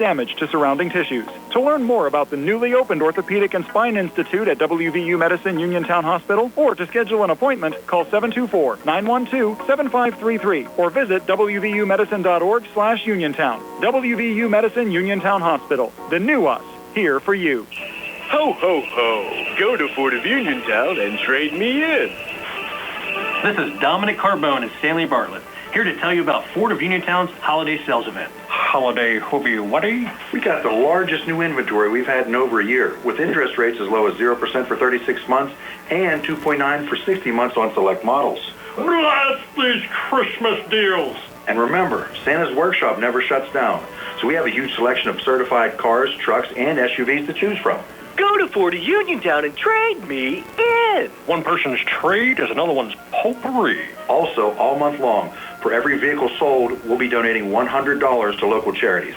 damage to surrounding tissues. To learn more about the newly opened Orthopedic and Spine Institute at WVU Medicine Uniontown Hospital, or to schedule an appointment, call 724-912-7533 or visit wvumedicine.org/Uniontown. WVU Medicine Uniontown Hospital. The new us, here for you. Ho, ho, ho. Go to Ford of Uniontown and trade me in. This is Dominic Carbone and Stanley Bartlett, here to tell you about Ford of Uniontown's holiday sales event. Holiday hobby-waddy? We got the largest new inventory we've had in over a year, with interest rates as low as 0% for 36 months and 2.9 for 60 months on select models. Blast these Christmas deals! And remember, Santa's workshop never shuts down, so we have a huge selection of certified cars, trucks, and SUVs to choose from. Go to Ford of Uniontown and trade me in. One person's trade is another one's potpourri. Also, all month long, for every vehicle sold, we'll be donating $100 to local charities.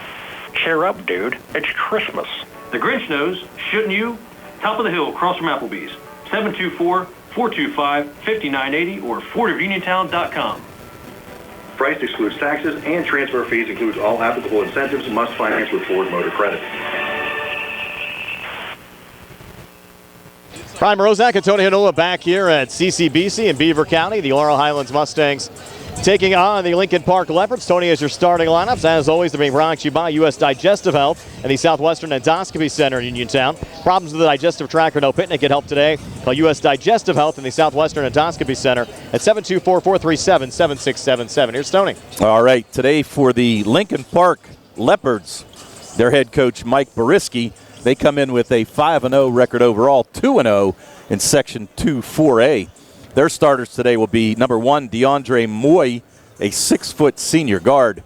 Cheer up, dude. It's Christmas. The Grinch knows, shouldn't you? Top of the hill, across from Applebee's. 724-425-5980 or FordofUniontown.com. Price excludes taxes and transfer fees, includes all applicable incentives, must finance with Ford Motor Credit. Prime Rozak and Tony Hanola back here at CCBC in Beaver County. The Laurel Highlands Mustangs taking on the Lincoln Park Leopards. Tony has your starting lineups. As always, they're being brought to you by U.S. Digestive Health and the Southwestern Endoscopy Center in Uniontown. Problems with the digestive tract or no picnic, get help today. Call U.S. Digestive Health and the Southwestern Endoscopy Center at 724-437-7677. Here's Tony. All right, today for the Lincoln Park Leopards, their head coach Mike Boriski. They come in with a 5-0 record overall, 2-0 in Section 2-4A. Their starters today will be number 1, DeAndre Moy, a 6-foot senior guard.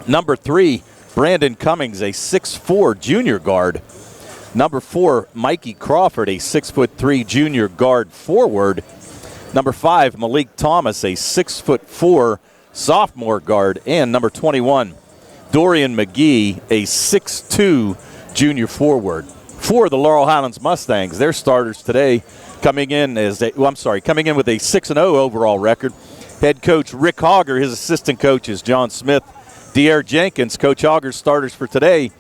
Number 3, Brandon Cummings, a 6'4 junior guard. Number 4, Mikey Crawford, a 6'3 junior guard forward. Number 5, Malik Thomas, a 6'4 sophomore guard. And number 21, Dorian McGee, a 6'2 junior forward. For the Laurel Highlands Mustangs, their starters today coming in with a 6-0 overall record. Head coach Rick Hogger, his assistant coach is John Smith, De'Aaron Jenkins. Coach Hogger's starters for today: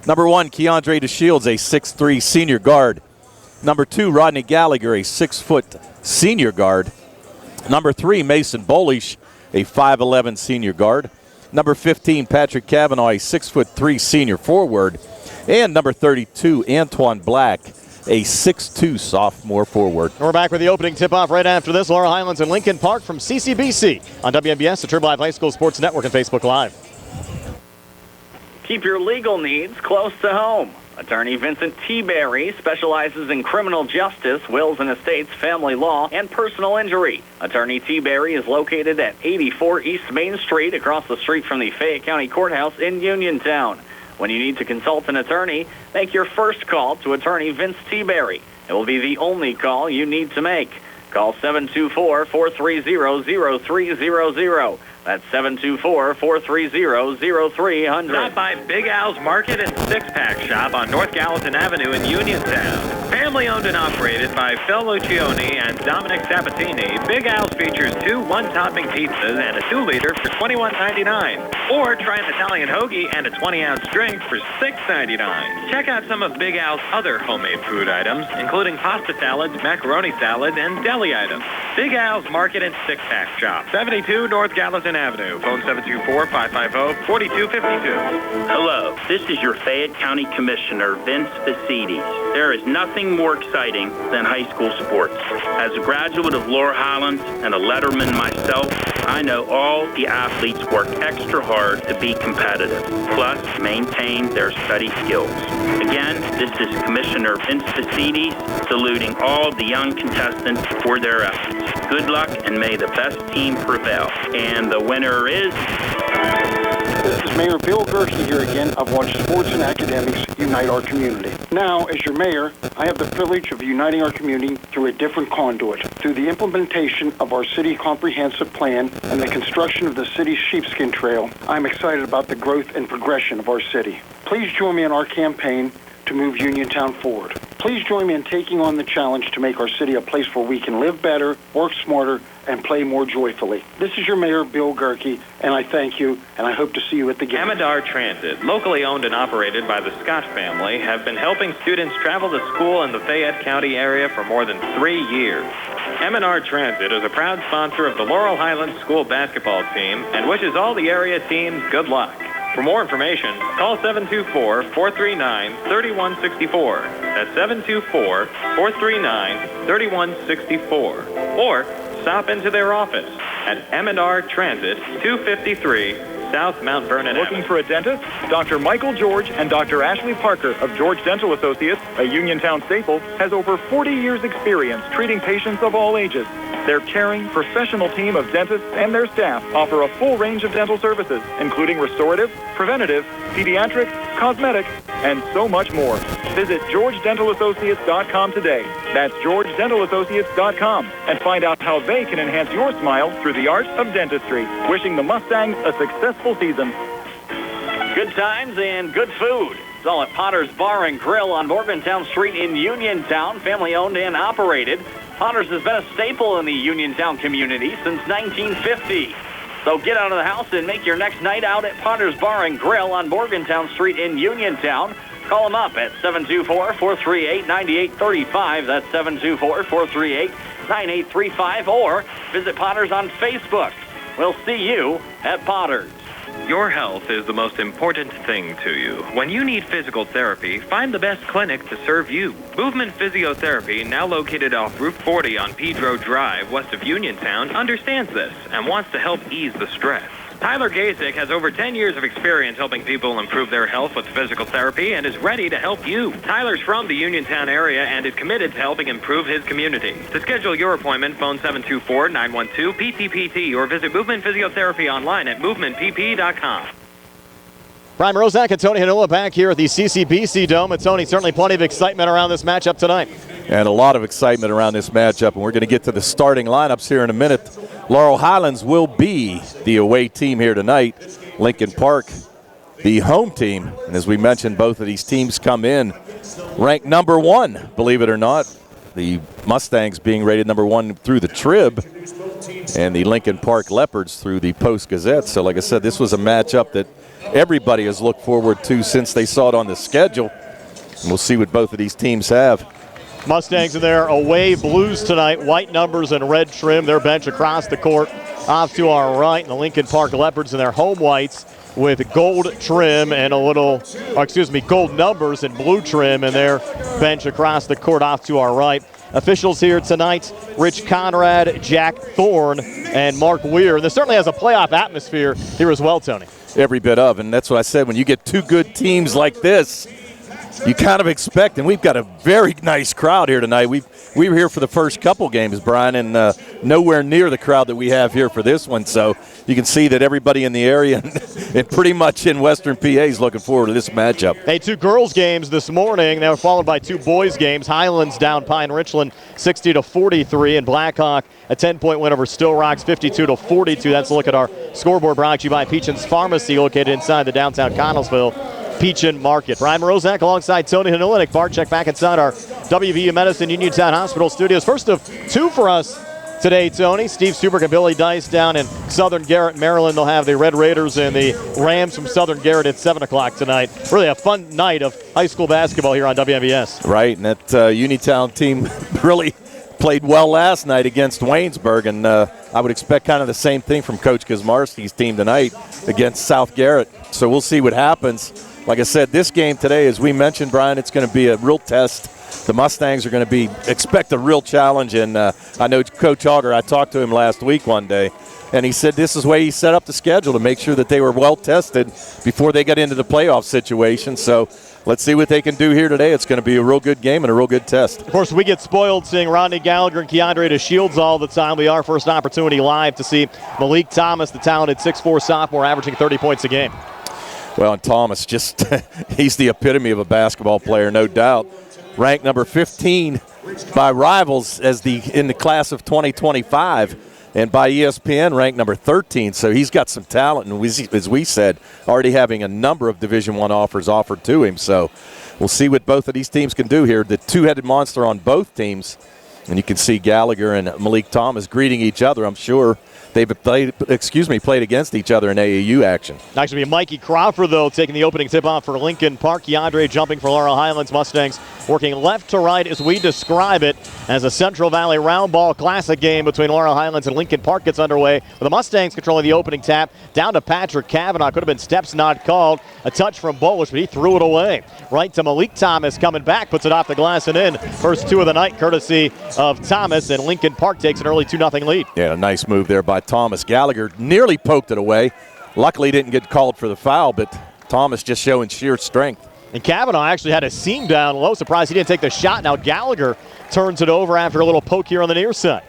number 1, Keandre DeShields, a 6'3 senior guard. Number 2, Rodney Gallagher, a 6-foot senior guard. Number 3, Mason Bolish, a 5'11 senior guard. Number 15, Patrick Cavanaugh, a 6'3 senior forward. And number 32, Antoine Black, a 6'2 sophomore forward. We're back with the opening tip-off right after this. Laurel Highlands and Lincoln Park from CCBC on WMBS, the Trib Live High School Sports Network, and Facebook Live. Keep your legal needs close to home. Attorney Vincent T. Berry specializes in criminal justice, wills and estates, family law, and personal injury. Attorney T. Berry is located at 84 East Main Street, across the street from the Fayette County Courthouse in Uniontown. When you need to consult an attorney, make your first call to Attorney Vince T. Berry. It will be the only call you need to make. Call 724-430-0300. That's 724-430-0300. Stop by Big Al's Market and Six-Pack Shop on North Gallatin Avenue in Uniontown. Family owned and operated by Phil Lucioni and Dominic Sabatini, Big Al's features 2 one-topping pizzas and a 2-liter for $21.99. Or try an Italian hoagie and a 20-ounce drink for $6.99. Check out some of Big Al's other homemade food items, including pasta salads, macaroni salad, and deli items. Big Al's Market and Six-Pack Shop, 72 North Gallatin Avenue. Phone 724-550-4252. Hello, this is your Fayette County Commissioner, Vince Facides. There is nothing more exciting than high school sports. As a graduate of Laurel Highlands and a letterman myself, I know all the athletes work extra hard to be competitive, plus maintain their study skills. Again, this is Commissioner Vince Facides saluting all the young contestants for their efforts. Good luck and may the best team prevail. And the winner is... This is Mayor Bill Gerke here again of Watch Sports and Academics Unite Our Community. Now, as your mayor, I have the privilege of uniting our community through a different conduit. Through the implementation of our city comprehensive plan and the construction of the city's sheepskin trail, I'm excited about the growth and progression of our city. Please join me in our campaign to move Uniontown forward. Please join me in taking on the challenge to make our city a place where we can live better, work smarter, and play more joyfully. This is your Mayor, Bill Gerke, and I thank you, and I hope to see you at the game. Amador Transit, locally owned and operated by the Scott family, have been helping students travel to school in the Fayette County area for more than 3 years. Amador Transit is a proud sponsor of the Laurel Highlands school basketball team and wishes all the area teams good luck. For more information, call 724-439-3164. That's 724-439-3164. Or stop into their office at Amador Transit, 253 South Mount Vernon Looking Avenue. for a dentist? Dr. Michael George and Dr. Ashley Parker of George Dental Associates, a Uniontown staple, has over 40 years experience treating patients of all ages. Their caring, professional team of dentists and their staff offer a full range of dental services, including restorative, preventative, pediatric, cosmetic, and so much more. Visit GeorgeDentalAssociates.com today. That's GeorgeDentalAssociates.com, and find out how they can enhance your smile through the art of dentistry. Wishing the Mustangs a successful season. Good times and good food. It's all at Potter's Bar and Grill on Morgantown Street in Uniontown, family owned and operated. Potter's has been a staple in the Uniontown community since 1950. So get out of the house and make your next night out at Potter's Bar and Grill on Morgantown Street in Uniontown. Call them up at 724-438-9835. That's 724-438-9835. Or visit Potter's on Facebook. We'll see you at Potter's. Your health is the most important thing to you. When you need physical therapy, find the best clinic to serve you. Movement Physiotherapy, now located off Route 40 on Pedro Drive, west of Uniontown, understands this and wants to help ease the stress. Tyler Gasick has over 10 years of experience helping people improve their health with physical therapy and is ready to help you. Tyler's from the Uniontown area and is committed to helping improve his community. To schedule your appointment, phone 724-912-PTPT or visit Movement Physiotherapy online at movementpp.com. Brian Rozak and Tony Hanula back here at the CCBC Dome. And Tony, certainly plenty of excitement around this matchup tonight. And a lot of excitement around this matchup, and we're going to get to the starting lineups here in a minute. Laurel Highlands will be the away team here tonight. Lincoln Park, the home team. And as we mentioned, both of these teams come in ranked number 1, believe it or not. The Mustangs being rated number 1 through the Trib, and the Lincoln Park Leopards through the Post-Gazette. So like I said, this was a matchup that everybody has looked forward to since they saw it on the schedule. And we'll see what both of these teams have. Mustangs in their away blues tonight, white numbers and red trim. Their bench across the court off to our right. And the Lincoln Park Leopards in their home whites with gold trim and gold numbers and blue trim, and their bench across the court off to our right. Officials here tonight, Rich Conrad, Jack Thorne, and Mark Weir. And this certainly has a playoff atmosphere here as well, Tony. Every bit of, and that's what I said, when you get two good teams like this, you kind of expect, and we've got a very nice crowd here tonight. We were here for the first couple games, Brian, and nowhere near the crowd that we have here for this one. So you can see that everybody in the area and pretty much in Western PA is looking forward to this matchup. Hey, 2 girls games this morning. They were followed by 2 boys games. Highlands down Pine Richland 60-43, and Blackhawk a 10-point win over Still Rocks 52-42. That's a look at our scoreboard brought to you by Peachin's Pharmacy, located inside the downtown Connellsville Peachin Market. Brian Rozak alongside Tony Hanula. Nick Barczyk back inside our WVU Medicine Uniontown Hospital studios. First of 2 for us today, Tony. Steve Stuberg and Billy Dice down in Southern Garrett, Maryland. They'll have the Red Raiders and the Rams from Southern Garrett at 7 o'clock tonight. Really a fun night of high school basketball here on WMVS. Right, and that Uniontown team really played well last night against Waynesburg, and I would expect kind of the same thing from Coach Kazmarski's team tonight against South Garrett. So we'll see what happens. Like I said, this game today, as we mentioned, Brian, it's going to be a real test. The Mustangs are going to expect a real challenge, and I know Coach Auger, I talked to him last week one day, and he said this is the way he set up the schedule to make sure that they were well tested before they got into the playoff situation. So let's see what they can do here today. It's going to be a real good game and a real good test. Of course, we get spoiled seeing Rodney Gallagher and Keandre DeShields all the time. We our first opportunity live to see Malik Thomas, the talented 6'4 sophomore, averaging 30 points a game. Well, and Thomas, just he's the epitome of a basketball player, no doubt. Ranked number 15 by rivals in the class of 2025. and by ESPN ranked number 13. So he's got some talent, and as we said, already having a number of Division I offers offered to him. So we'll see what both of these teams can do here. The two-headed monster on both teams, and you can see Gallagher and Malik Thomas greeting each other. I'm sure they've played against each other in AAU action. Next will be Mikey Crawford, though, taking the opening tip-off for Lincoln Park. Keandre jumping for Laurel Highlands Mustangs, working left to right as we describe it as a Central Valley Round Ball Classic game between Laurel Highlands and Lincoln Park gets underway. With the Mustangs controlling the opening tap, down to Patrick Kavanaugh. Could have been steps not called. A touch from Bolish, but he threw it away. Right to Malik Thomas coming back, puts it off the glass and in. First two of the night, courtesy of Thomas, and Lincoln Park takes an early 2-0 lead. Yeah, a nice move there by Thomas. Gallagher nearly poked it away. Luckily didn't get called for the foul, but Thomas just showing sheer strength. And Kavanaugh actually had a seam down low. Surprised he didn't take the shot. Now Gallagher turns it over after a little poke here on the near side.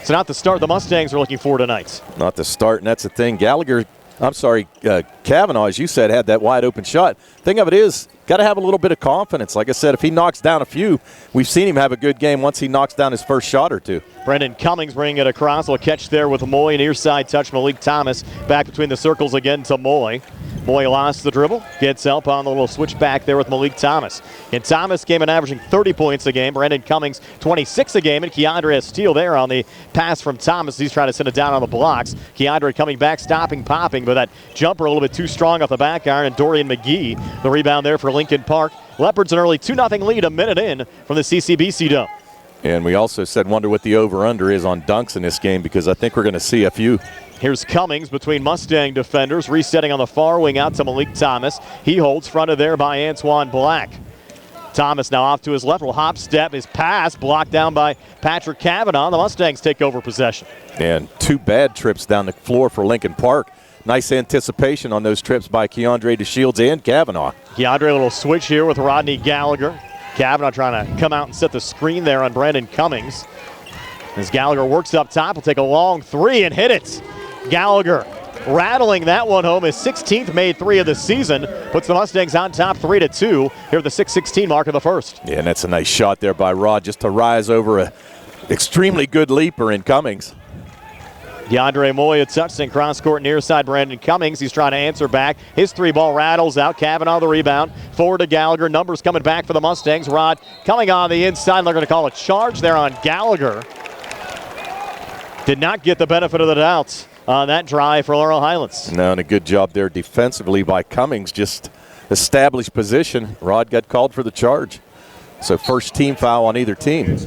So not the start the Mustangs are looking for tonight. Not the start, and that's the thing. Kavanaugh, as you said, had that wide open shot. Thing of it is, got to have a little bit of confidence. Like I said, if he knocks down a few, we've seen him have a good game once he knocks down his first shot or two. Brendan Cummings bringing it across. A catch there with Moy. Near side touch, Malik Thomas. Back between the circles again to Moy. Moy lost the dribble. Gets help on the little switch back there with Malik Thomas. And Thomas came in averaging 30 points a game. Brendan Cummings 26 a game. And Keandre has steal there on the pass from Thomas. He's trying to send it down on the blocks. Keandre coming back, stopping, popping. But that jumper a little bit too strong off the back iron. And Dorian McGee, the rebound there for Lincoln Park. Leopards an early 2-0 lead a minute in from the CCBC Dome. And we also said wonder what the over-under is on dunks in this game, because I think we're going to see a few. Here's Cummings between Mustang defenders, resetting on the far wing out to Malik Thomas. He holds fronted there by Antoine Black. Thomas now off to his left, will hop step, his pass blocked down by Patrick Kavanaugh. The Mustangs take over possession. And two bad trips down the floor for Lincoln Park. Nice anticipation on those trips by Keandre DeShields and Kavanaugh. Keandre, a little switch here with Rodney Gallagher. Kavanaugh trying to come out and set the screen there on Brandon Cummings. As Gallagher works up top, will take a long three and hit it. Gallagher rattling that one home. His 16th made three of the season. Puts the Mustangs on top 3-2 here at the 6:16 mark of the first. Yeah, and that's a nice shot there by Rod just to rise over a extremely good leaper in Cummings. DeAndre Moy a touchdown cross court near side. Brandon Cummings, he's trying to answer back. His three ball rattles out. Kavanaugh the rebound. Forward to Gallagher. Numbers coming back for the Mustangs. Rod coming on the inside. They're going to call a charge there on Gallagher. Did not get the benefit of the doubt on that drive for Laurel Highlands. No, and a good job there defensively by Cummings. Just established position. Rod got called for the charge. So first team foul on either team.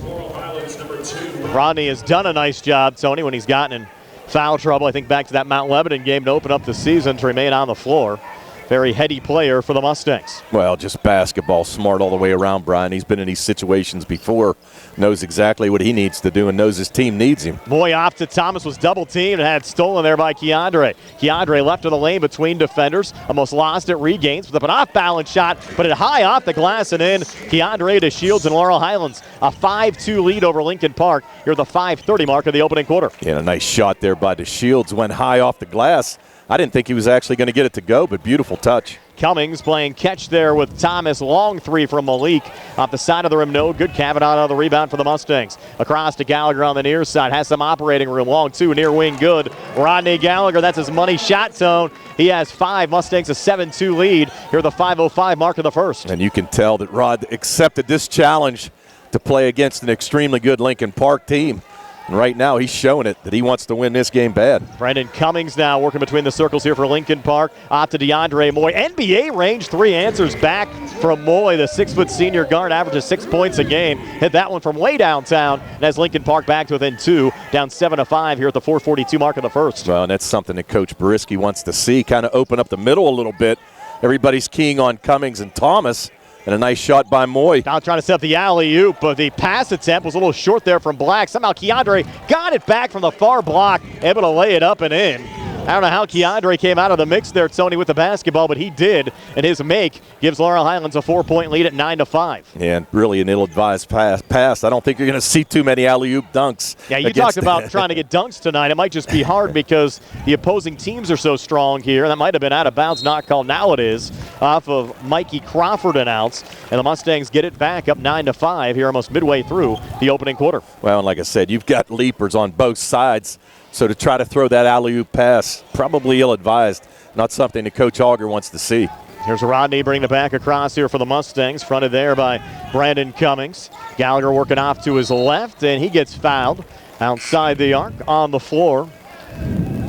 Rodney has done a nice job, Tony, when he's gotten in foul trouble. I think back to that Mount Lebanon game to open up the season to remain on the floor. Very heady player for the Mustangs. Well, just basketball smart all the way around, Brian. He's been in these situations before, knows exactly what he needs to do, and knows his team needs him. Moy off to Thomas, was double teamed and had stolen there by Keandre. Keandre left of the lane between defenders, almost lost it, regains with an off-balance shot, but it high off the glass and in. Keandre DeShields and Laurel Highlands, a 5-2 lead over Lincoln Park. You're the 5:30 mark of the opening quarter. Yeah, a nice shot there by DeShields, went high off the glass. I didn't think he was actually going to get it to go, but beautiful touch. Cummings playing catch there with Thomas. Long three from Malik. Off the side of the rim, no good. Kavanaugh on the rebound for the Mustangs. Across to Gallagher on the near side. Has some operating room. Long two, near wing, good. Rodney Gallagher, that's his money shot zone. He has five. Mustangs a 7-2 lead. Here the 5:05 mark of the first. And you can tell that Rod accepted this challenge to play against an extremely good Lincoln Park team. And right now he's showing it that he wants to win this game bad. Brandon Cummings now working between the circles here for Lincoln Park. Off to DeAndre Moy. NBA range three answers back from Moy. The 6-foot senior guard averages 6 points a game. Hit that one from way downtown. And as Lincoln Park back to within two, down 7-5 here at the 4:42 mark of the first. Well, and that's something that Coach Boriski wants to see. Kind of open up the middle a little bit. Everybody's keying on Cummings and Thomas. And a nice shot by Moy. Now trying to set up the alley-oop, but the pass attempt was a little short there from Black. Somehow Keandre got it back from the far block, able to lay it up and in. I don't know how Keandre came out of the mix there, Tony, with the basketball, but he did. And his make gives Laurel Highlands a 4-point lead at 9-5. And really an ill-advised pass. I don't think you're going to see too many alley-oop dunks. Yeah, you talked about trying to get dunks tonight. It might just be hard because the opposing teams are so strong here. That might have been out of bounds, not called. Now it is off of Mikey Crawford and outs. And the Mustangs get it back up 9-5 here almost midway through the opening quarter. Well, and like I said, you've got leapers on both sides. So to try to throw that alley-oop pass, probably ill-advised. Not something that Coach Auger wants to see. Here's Rodney bringing it back across here for the Mustangs. Fronted there by Brandon Cummings. Gallagher working off to his left, and he gets fouled outside the arc on the floor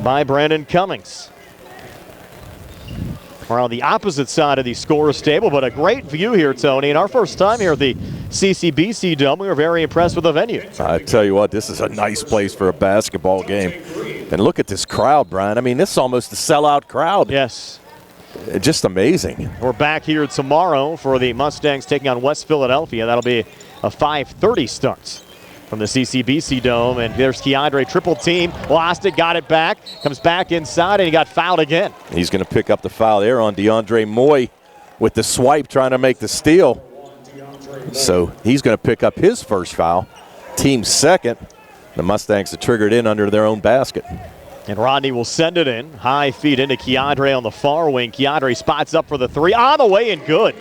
by Brandon Cummings. We're on the opposite side of the scorer's table, but a great view here, Tony. And our first time here at the CCBC Dome, we were very impressed with the venue. I tell you what, this is a nice place for a basketball game. And look at this crowd, Brian. I mean, this is almost a sellout crowd. Yes. Just amazing. We're back here tomorrow for the Mustangs taking on West Philadelphia. That'll be a 5:30 start from the CCBC Dome. And there's Keandre, triple team, lost it, got it back, comes back inside, and he got fouled again. He's going to pick up the foul there on DeAndre Moy with the swipe trying to make the steal. So he's going to pick up his first foul, team second. The Mustangs have triggered in under their own basket. And Rodney will send it in. High feed into Keandre on the far wing. Keandre spots up for the three. On the way and good.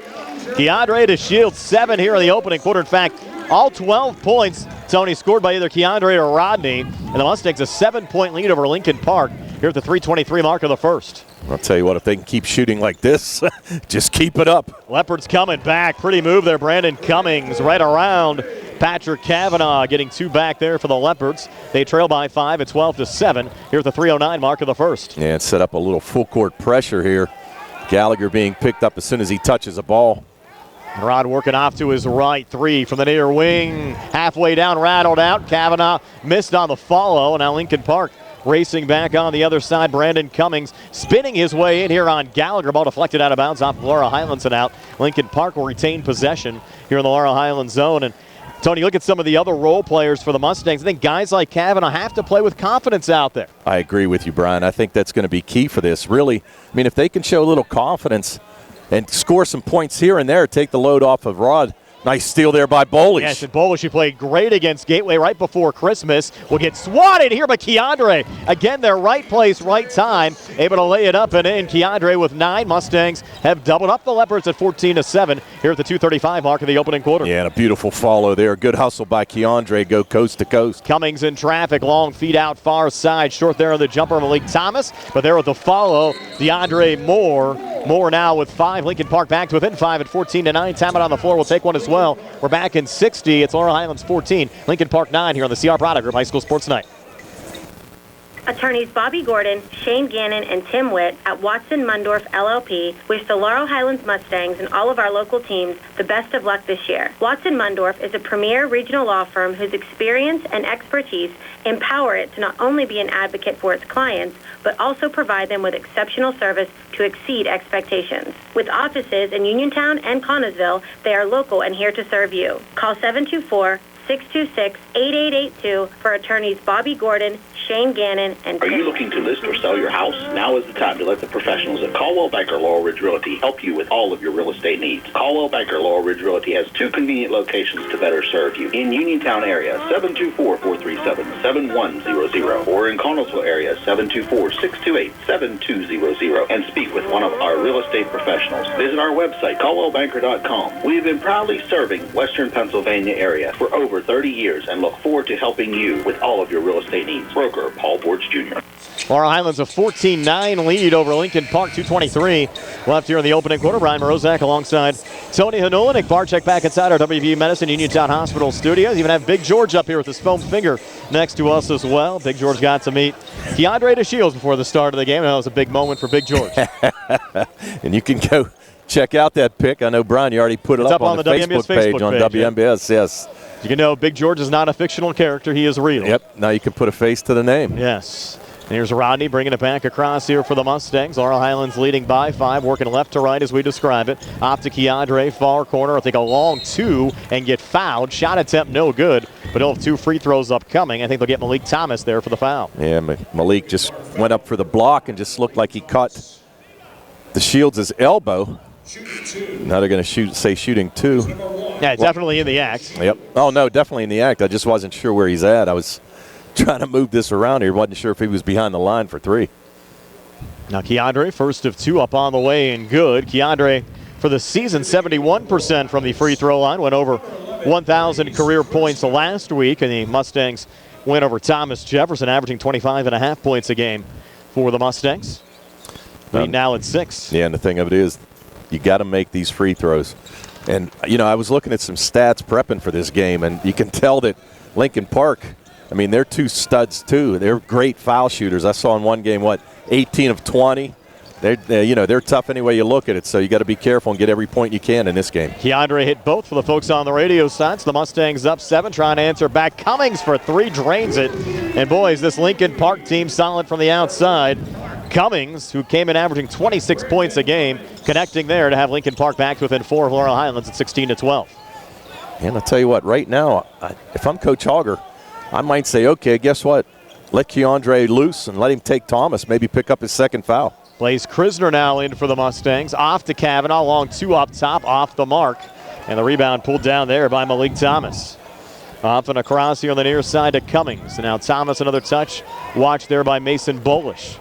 Keandre to shield 7 here in the opening quarter. In fact, all 12 points, Tony, scored by either Keandre or Rodney. And the Mustangs a 7-point lead over Lincoln Park here at the 3:23 mark of the first. I'll tell you what, if they can keep shooting like this, just keep it up. Leopards coming back. Pretty move there. Brandon Cummings right around Patrick Kavanaugh, getting 2 back there for the Leopards. They trail by 5 at 12-7 here at the 3:09 mark of the first. Yeah, it set up a little full court pressure here. Gallagher being picked up as soon as he touches a ball. Rod working off to his right. 3 from the near wing. Halfway down, rattled out. Kavanaugh missed on the follow. And now Lincoln Park racing back on the other side. Brandon Cummings spinning his way in here on Gallagher. Ball deflected out of bounds off Laurel Highlands and out. Lincoln Park will retain possession here in the Laurel Highlands zone. And Tony, look at some of the other role players for the Mustangs. I think guys like Kavanaugh have to play with confidence out there. I agree with you, Brian. I think that's going to be key for this. Really, I mean, if they can show a little confidence and score some points here and there, take the load off of Rod. Nice steal there by Bolish. Yes, and Bolish, who played great against Gateway right before Christmas, will get swatted here by Keandre. Again, their right place, right time, able to lay it up and in. Keandre with 9. Mustangs have doubled up the Leopards at 14-7 here at the 2:35 mark of the opening quarter. Yeah, and a beautiful follow there. Good hustle by Keandre, go coast to coast. Cummings in traffic, long feed out far side. Short there on the jumper, Malik Thomas, but there with the follow, DeAndre Moore. Moore now with 5. Lincoln Park back to within 5 at 14-9. Talbot on the floor will take one as well. We're back in 60. It's Laurel Highlands 14, Lincoln Park 9 here on the CR Product Group High School Sports Night. Attorneys Bobby Gordon, Shane Gannon, and Tim Witt at Watson Mundorf LLP wish the Laurel Highlands Mustangs and all of our local teams the best of luck this year. Watson Mundorf is a premier regional law firm whose experience and expertise empower it to not only be an advocate for its clients, but also provide them with exceptional service to exceed expectations. With offices in Uniontown and Connellsville, they are local and here to serve you. Call 724-626-8882 for attorneys Bobby Gordon, Shane Gannon, and Are you looking to list or sell your house? Now is the time to let the professionals at Caldwell Banker Laurel Ridge Realty help you with all of your real estate needs. Caldwell Banker Laurel Ridge Realty has 2 convenient locations to better serve you. In Uniontown area, 724-437-7100, or in Connellsville area, 724-628-7200, and speak with one of our real estate professionals. Visit our website, caldwellbanker.com. We have been proudly serving Western Pennsylvania area for over 30 years and look forward to helping you with all of your real estate needs. Broker Paul Borge Jr. Laurel Highlands a 14-9 lead over Lincoln Park, 2:23 left here in the opening quarter. Brian Morozak alongside Tony Hanula. Nick Barczyk back inside our WVU Medicine Uniontown Hospital studios. Even have Big George up here with his foam finger next to us as well. Big George got to meet Keandre DeShields before the start of the game. That was a big moment for Big George. And you can go check out that pic. I know, Brian, you already put it up on the Facebook page on WMBS, yes. You can know Big George is not a fictional character. He is real. Yep. Now you can put a face to the name. Yes. And here's Rodney bringing it back across here for the Mustangs. Laurel Highlands leading by 5, working left to right as we describe it. Off to Keandre, far corner. I think a long 2 and get fouled. Shot attempt no good, but he'll have 2 free throws upcoming. I think they'll get Malik Thomas there for the foul. Yeah, Malik just went up for the block and just looked like he caught DeShields' elbow. Now they're going to say shooting 2. Yeah, definitely in the act. Yep. Oh, no, definitely in the act. I just wasn't sure where he's at. I was trying to move this around here. Wasn't sure if he was behind the line for 3. Now Keandre, first of 2 up on the way and good. Keandre, for the season, 71% from the free throw line. Went over 1,000 career points last week, and the Mustangs win over Thomas Jefferson, averaging 25.5 points a game for the Mustangs. Lead now at 6. Yeah, and the thing of it is, you got to make these free throws. And, you know, I was looking at some stats prepping for this game, and you can tell that Lincoln Park, I mean, they're two studs, too. They're great foul shooters. I saw in one game, 18 of 20. They're tough any way you look at it, so you got to be careful and get every point you can in this game. Keandre hit both for the folks on the radio side. So the Mustangs up 7, trying to answer back. Cummings for 3, drains it. And boys, this Lincoln Park team solid from the outside. Cummings, who came in averaging 26 points a game, connecting there to have Lincoln Park back to within 4 of Laurel Highlands at 16-12. And I'll tell you what, right now, if I'm Coach Auger, I might say, okay, guess what? Let Keandre loose and let him take Thomas, maybe pick up his second foul. Blaze Krisner now in for the Mustangs. Off to Kavanaugh, long 2 up top, off the mark. And the rebound pulled down there by Malik Thomas. Off and across here on the near side to Cummings. And now Thomas, another touch. Watch there by Mason Bolish.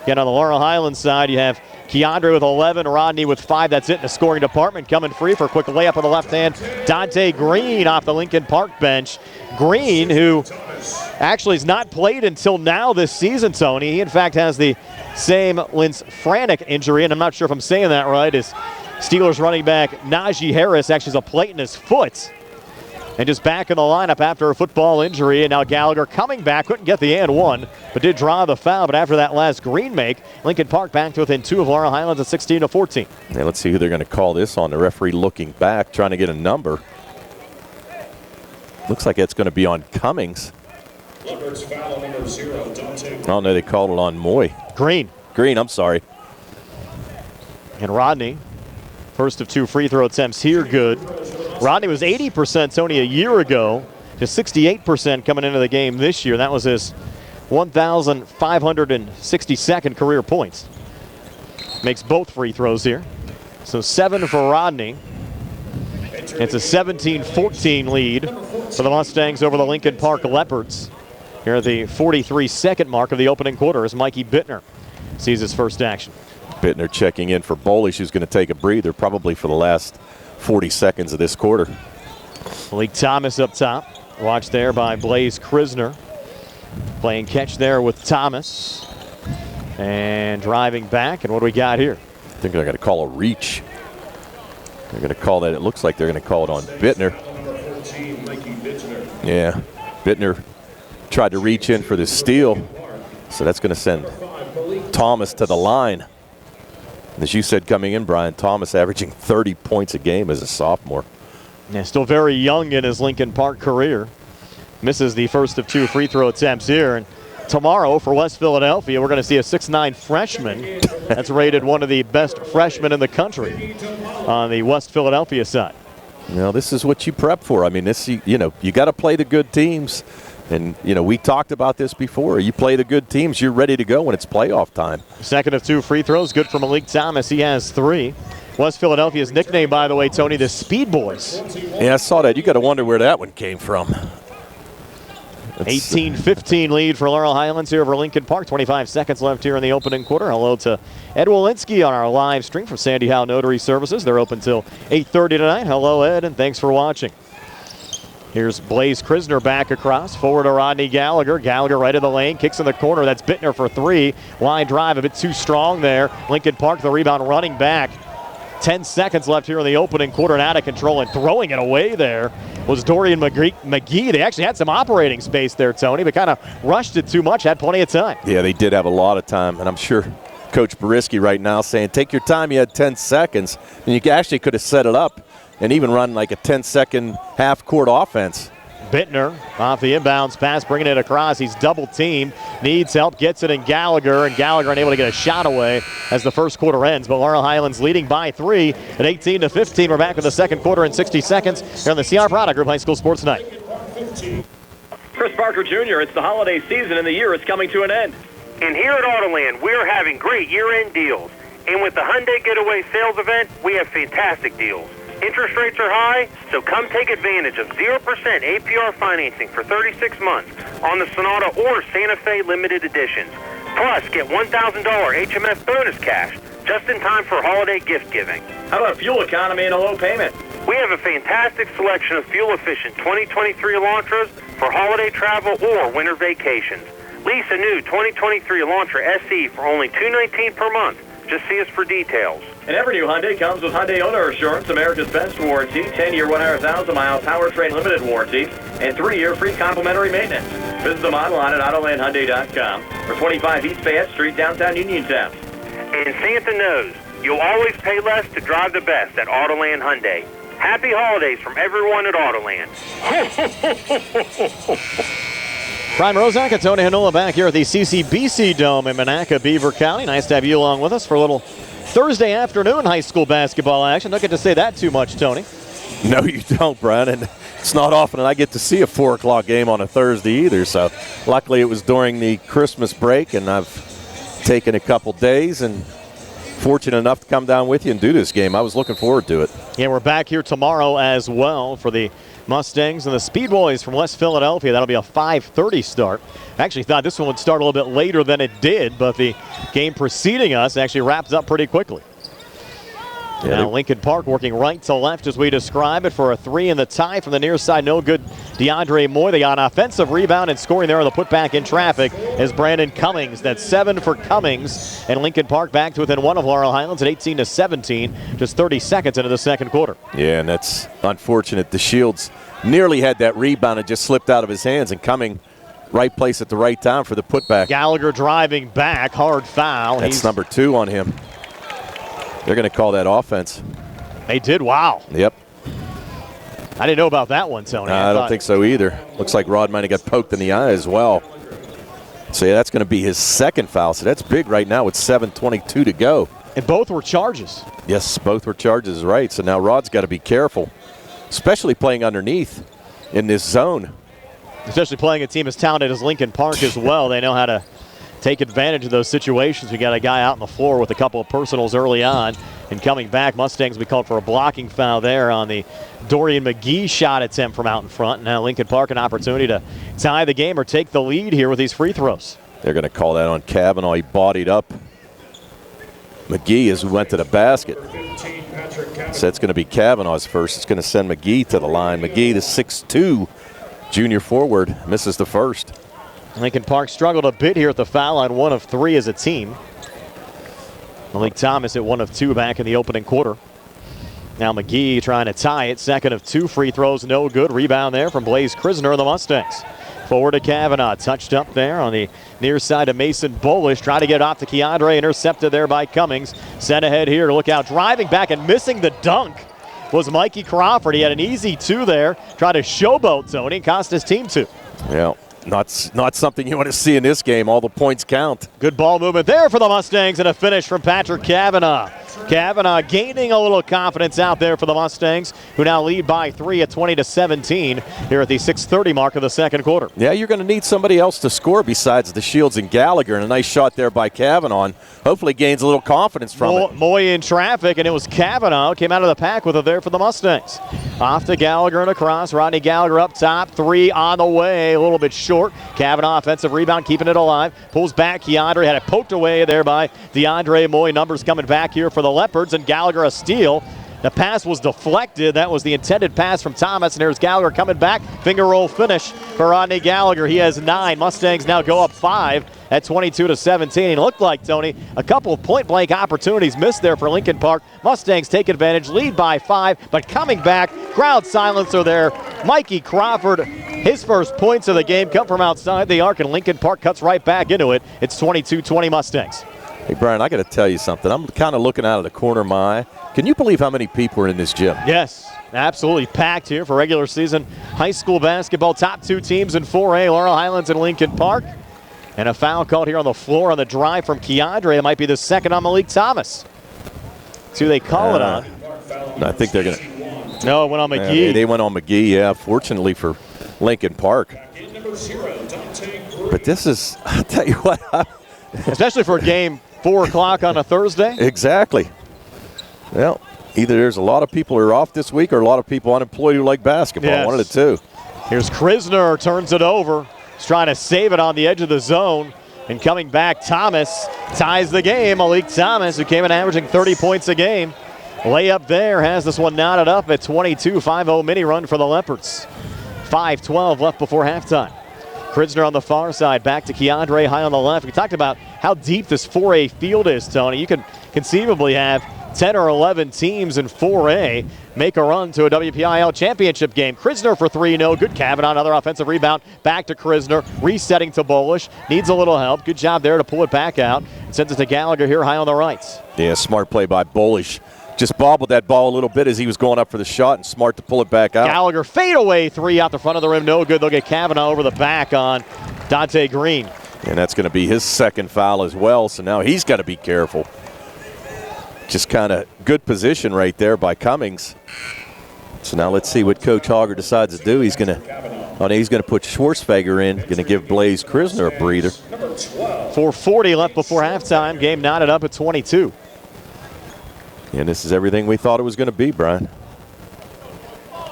Again, on the Laurel Highlands side, you have Keandre with 11, Rodney with 5. That's it in the scoring department. Coming free for a quick layup on the left hand. Dante Green off the Lincoln Park bench. Green, who actually has not played until now this season, Tony. He, in fact, has the same Linz-Franick injury, and I'm not sure if I'm saying that right, as Steelers running back Najee Harris actually has a plate in his foot. And just back in the lineup after a football injury. And now Gallagher coming back. Couldn't get the and one, but did draw the foul. But after that last Green make, Lincoln Park back to within 2 of Laurel Highlands at 16-14. Yeah, let's see who they're going to call this on. The referee looking back, trying to get a number. Looks like it's going to be on Cummings. Oh, no, they called it on Moy. Green, I'm sorry. And Rodney, first of 2 free throw attempts here, good. Rodney was 80%, Tony, a year ago, to 68% coming into the game this year. That was his 1,562nd career points. Makes both free throws here. So 7 for Rodney. It's a 17-14 lead for the Mustangs over the Lincoln Park Leopards. Here at the 43-second mark of the opening quarter as Mikey Bittner sees his first action. Bittner checking in for Bolish, who's going to take a breather probably for the last 40 seconds of this quarter. Malik Thomas up top. Watched there by Blaze Krisner. Playing catch there with Thomas. And driving back. And what do we got here? I think they're going to call a reach. They're going to call that. It looks like they're going to call it on Bittner. Yeah, Bittner tried to reach in for the steal. So that's going to send Thomas to the line. As you said coming in, Brian, Thomas averaging 30 points a game as a sophomore. Yeah, still very young in his Lincoln Park career. Misses the first of 2 free throw attempts here. And tomorrow for West Philadelphia, we're going to see a 6'9" freshman that's rated one of the best freshmen in the country on the West Philadelphia side. Well, this is what you prep for. I mean, you got to play the good teams. And, we talked about this before. You play the good teams, you're ready to go when it's playoff time. Second of 2 free throws, good for Malik Thomas. He has 3. West Philadelphia's nickname, by the way, Tony, the Speed Boys. Yeah, I saw that. You got to wonder where that one came from. 18-15 lead for Laurel Highlands here over Lincoln Park. 25 seconds left here in the opening quarter. Hello to Ed Walensky on our live stream from Sandy Howe Notary Services. They're open till 8:30 tonight. Hello, Ed, and thanks for watching. Here's Blaze Krisner back across. Forward to Rodney Gallagher. Gallagher right in the lane. Kicks in the corner. That's Bittner for 3. Line drive a bit too strong there. Lincoln Park, the rebound, running back. 10 seconds left here in the opening quarter and out of control, and throwing it away there was Dorian McGee. They actually had some operating space there, Tony, but kind of rushed it too much, had plenty of time. Yeah, they did have a lot of time, and I'm sure Coach Boriski right now saying, take your time, you had 10 seconds, and you actually could have set it up and even run like a 10-second half-court offense. Bittner off the inbounds pass, bringing it across. He's double-teamed, needs help, gets it in Gallagher, and Gallagher unable to get a shot away as the first quarter ends. But Laurel Highlands leading by 3 at 18-15. We're back with the second quarter in 60 seconds here on the CR Product Group High School Sports Tonight. Chris Parker Jr., it's the holiday season and the year is coming to an end. And here at Autoland, we're having great year-end deals. And with the Hyundai Getaway sales event, we have fantastic deals. Interest rates are high, so come take advantage of 0% APR financing for 36 months on the Sonata or Santa Fe limited editions. Plus, get $1,000 HMF bonus cash just in time for holiday gift giving. How about fuel economy and a low payment? We have a fantastic selection of fuel-efficient 2023 Elantras for holiday travel or winter vacations. Lease a new 2023 Elantra SE for only $219 per month. Just see us for details. And every new Hyundai comes with Hyundai Owner Assurance, America's best warranty, 10-year, 100,000-mile powertrain limited warranty, and 3-year free complimentary maintenance. Visit them online at AutolandHyundai.com or 25 East Fayette Street, downtown Uniontown. And Santa knows you'll always pay less to drive the best at Autoland Hyundai. Happy holidays from everyone at Autoland. Brian Rozak and Tony Hanola back here at the CCBC Dome in Monaca, Beaver County. Nice to have you along with us for a little Thursday afternoon high school basketball action. Don't get to say that too much, Tony. No, you don't, Brian. And it's not often that I get to see a 4 o'clock game on a Thursday either. So luckily it was during the Christmas break, and I've taken a couple days and fortunate enough to come down with you and do this game. I was looking forward to it. Yeah, we're back here tomorrow as well for the Mustangs and the Speed Boys from West Philadelphia. That'll be a 5:30 start. I actually thought this one would start a little bit later than it did, but the game preceding us actually wraps up pretty quickly. Yeah, now Lincoln Park working right to left as we describe it for a 3 in the tie from the near side. No good. DeAndre Moy, they got an offensive rebound and scoring there on the putback in traffic is Brandon Cummings. That's 7 for Cummings. And Lincoln Park back to within 1 of Laurel Highlands at 18-17, just 30 seconds into the second quarter. Yeah, and that's unfortunate. The Shields nearly had that rebound and just slipped out of his hands, and Cummings right place at the right time for the putback. Gallagher driving back, hard foul. That's number 2 on him. They're going to call that offense. They did, wow. Yep. I didn't know about that one, Tony. I don't think so either. Looks like Rod might have got poked in the eye as well. So yeah, that's going to be his second foul. So that's big right now with 7:22 to go. And both were charges. Yes, both were charges, right. So now Rod's got to be careful, especially playing underneath in this zone. Especially playing a team as talented as Lincoln Park as well. They know how to take advantage of those situations. We got a guy out on the floor with a couple of personals early on. And coming back, Mustangs, we called for a blocking foul there on the Dorian McGee shot attempt from out in front. Now Lincoln Park an opportunity to tie the game or take the lead here with these free throws. They're going to call that on Kavanaugh. He bodied up McGee as we went to the basket. So it's going to be Kavanaugh's first. It's going to send McGee to the line. McGee, the 6'2", junior forward, misses the first. Lincoln Park struggled a bit here at the foul line, 1 of 3 as a team. Malik Thomas at 1 of 2 back in the opening quarter. Now McGee trying to tie it. 2nd of 2 free throws, no good. Rebound there from Blaze Krisner of the Mustangs. Forward to Kavanaugh, touched up there on the near side of Mason Bolish. Trying to get off to Keandre, intercepted there by Cummings. Sent ahead here to look out, driving back and missing the dunk was Mikey Crawford. He had an easy 2 there. Tried to showboat Tony, cost his team 2. Yeah. Not something you want to see in this game. All the points count. Good ball movement there for the Mustangs and a finish from Patrick Kavanaugh. Kavanaugh gaining a little confidence out there for the Mustangs, who now lead by 3 at 20-17 here at the 6:30 mark of the second quarter. Yeah, you're going to need somebody else to score besides the Shields and Gallagher, and a nice shot there by Kavanaugh. And hopefully gains a little confidence from it. Moy in traffic, and it was Kavanaugh came out of the pack with it there for the Mustangs. Off to Gallagher and across. Rodney Gallagher up top. 3 on the way, a little bit short. Kavanaugh offensive rebound, keeping it alive. Pulls back. Keandre had it poked away there by DeAndre Moy. Numbers coming back here for the Leopards, and Gallagher a steal. The pass was deflected. That was the intended pass from Thomas, and there's Gallagher coming back. Finger roll finish for Rodney Gallagher. He has 9. Mustangs now go up 5 at 22-17. It looked like, Tony, a couple of point-blank opportunities missed there for Lincoln Park. Mustangs take advantage, lead by 5, but coming back, crowd silencer there. Mikey Crawford, his first points of the game come from outside the arc, and Lincoln Park cuts right back into it. It's 22-20 Mustangs. Hey, Brian, I got to tell you something. I'm kind of looking out of the corner of my eye. Can you believe how many people are in this gym? Yes, absolutely packed here for regular season high school basketball. Top 2 teams in 4A, Laurel Highlands and Lincoln Park. And a foul called here on the floor on the drive from Keandre. It might be the second on Malik Thomas. That's who they call it on. I think they're going to. No, it went on McGee. Yeah, they went on McGee, yeah, fortunately for Lincoln Park. But this is, I'll tell you what. Especially for a game 4 o'clock on a Thursday. Exactly. Well, either there's a lot of people who are off this week or a lot of people unemployed who like basketball. Yes. One of the 2. Here's Krisner, turns it over. He's trying to save it on the edge of the zone. And coming back, Thomas ties the game. Malik Thomas, who came in averaging 30 points a game, Layup there has this one knotted up at 22. 5-0 mini run for the Leopards. 5:12 left before halftime. Krisner on the far side, back to Keandre high on the left. We talked about how deep this 4A field is, Tony. You can conceivably have 10 or 11 teams in 4A make a run to a WPIAL championship game. Krisner for three, no good. Kavanaugh, another offensive rebound. Back to Krisner, resetting to Bolish. Needs a little help. Good job there to pull it back out. Sends it to Gallagher here high on the right. Yeah, smart play by Bolish. Just bobbled that ball a little bit as he was going up for the shot, and smart to pull it back out. Gallagher fadeaway three out the front of the rim, no good. They'll get Kavanaugh over the back on Dante Green. And that's going to be his second foul as well, so now he's got to be careful. Just kind of good position right there by Cummings. So now let's see what Coach Hogger decides to do. He's going to put Schwarzenegger in, going to give Blaze Krisner a breather. 4:40 left before halftime. Game knotted up at 22. And this is everything we thought it was going to be, Brian.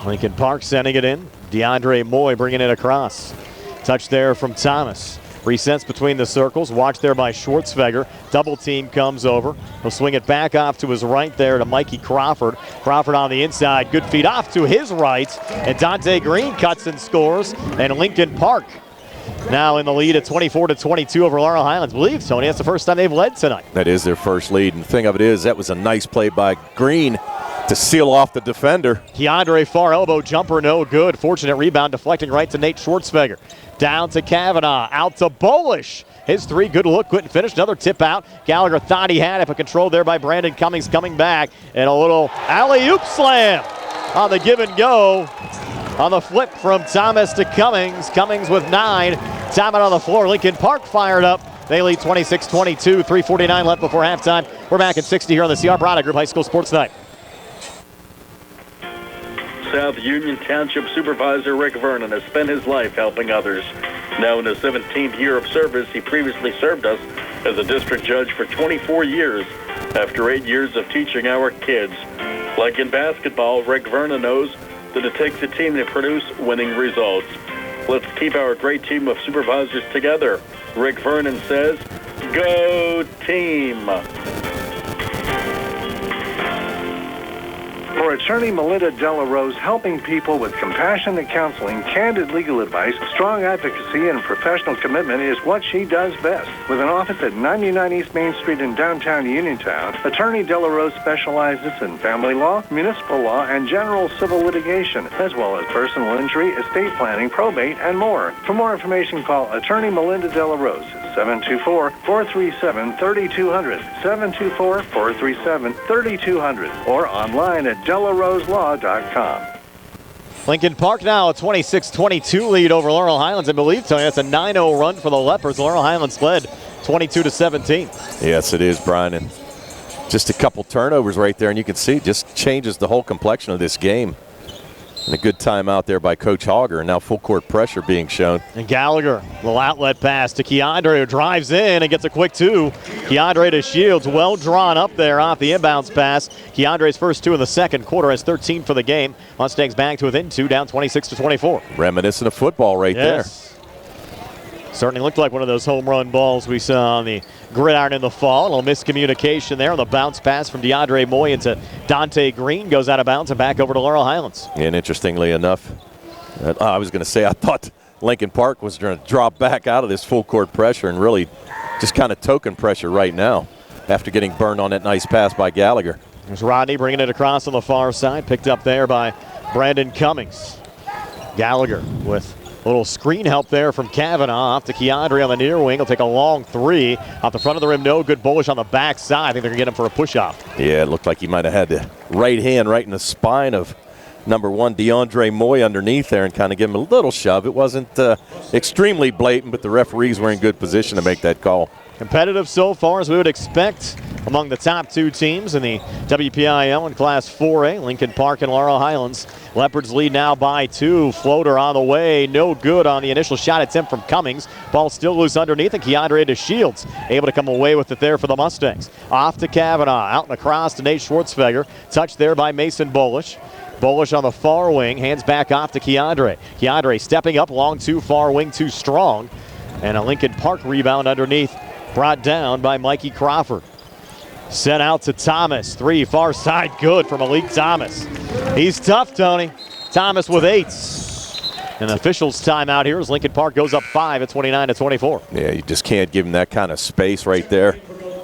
Lincoln Park sending it in. DeAndre Moy bringing it across. Touch there from Thomas. Resets between the circles. Watch there by Schwarzenegger. Double team comes over. He'll swing it back off to his right there to Mikey Crawford. Crawford on the inside. Good feed off to his right. And Dante Green cuts and scores. And Lincoln Park now in the lead at 24-22 over Laurel Highlands. I believe, Tony, that's the first time they've led tonight. That is their first lead. And the thing of it is, that was a nice play by Green to seal off the defender. Keandre far elbow jumper, no good. Fortunate rebound deflecting right to Nate Schwarzenegger. Down to Kavanaugh, out to Bolish. His three, good look, couldn't finish. Another tip out. Gallagher thought he had it, but controlled there by Brandon Cummings coming back. And a little alley-oop slam on the give and go. On the flip from Thomas to Cummings. Cummings with 9. Time out on the floor. Lincoln Park fired up. They lead 26-22. 3:49 left before halftime. We're back at 60 here on the CR Product Group High School Sports Night. South Union Township Supervisor Rick Vernon has spent his life helping others. Now in his 17th year of service, he previously served us as a district judge for 24 years after 8 years of teaching our kids. Like in basketball, Rick Vernon knows that it takes a team to produce winning results. Let's keep our great team of supervisors together. Rick Vernon says, go team! For attorney Melinda Della Rose, helping people with compassionate counseling, candid legal advice, strong advocacy, and professional commitment is what she does best. With an office at 99 East Main Street in downtown Uniontown, attorney Della Rose specializes in family law, municipal law, and general civil litigation, as well as personal injury, estate planning, probate, and more. For more information, call attorney Melinda Della Rose at 724-437-3200, 724-437-3200, or online at DellaRoseLaw.com. Lincoln Park now a 26-22 lead over Laurel Highlands. I believe, Tony, that's a 9-0 run for the Leopards. Laurel Highlands led 22-17. Yes, it is, Brian. And just a couple turnovers right there, and you can see it just changes the whole complexion of this game. And a good time out there by Coach Hogger, and now full court pressure being shown. And Gallagher, little outlet pass to Keandre, who drives in and gets a quick two. Keandre to Shields, well drawn up there off the inbounds pass. Keandre's first two in the second quarter, has 13 for the game. Mustangs back to within 2, down 26-24. Reminiscent of football right there. Certainly looked like one of those home run balls we saw on the gridiron in the fall. A little miscommunication there on the bounce pass from DeAndre Moy into Dante Green. Goes out of bounds and back over to Laurel Highlands. And interestingly enough, I was going to say I thought Lincoln Park was going to drop back out of this full court pressure and really just kind of token pressure right now after getting burned on that nice pass by Gallagher. There's Rodney bringing it across on the far side. Picked up there by Brandon Cummings. Gallagher with a little screen help there from Kavanaugh off to Keandre on the near wing. He'll take a long three off the front of the rim. No good. Bullish on the backside. I think they're going to get him for a push-off. Yeah, it looked like he might have had the right hand right in the spine of number 1, DeAndre Moy, underneath there and kind of give him a little shove. It wasn't extremely blatant, but the referees were in good position to make that call. Competitive so far as we would expect among the top two teams in the WPIAL in Class 4A, Lincoln Park and Laurel Highlands. Leopards lead now by 2. Floater on the way, no good on the initial shot attempt from Cummings. Ball still loose underneath, and Keandre to Shields, able to come away with it there for the Mustangs. Off to Kavanaugh, out and across to Nate Schwarzenegger. Touched there by Mason Bolish. Bolish on the far wing, hands back off to Keandre. Keandre stepping up, long two, far wing, too strong. And a Lincoln Park rebound underneath, brought down by Mikey Crawford. Sent out to Thomas. 3 far side, good for Malik Thomas. He's tough, Tony. Thomas with 8. And the officials' timeout here as Lincoln Park goes up 5 at 29-24. Yeah, you just can't give him that kind of space right there.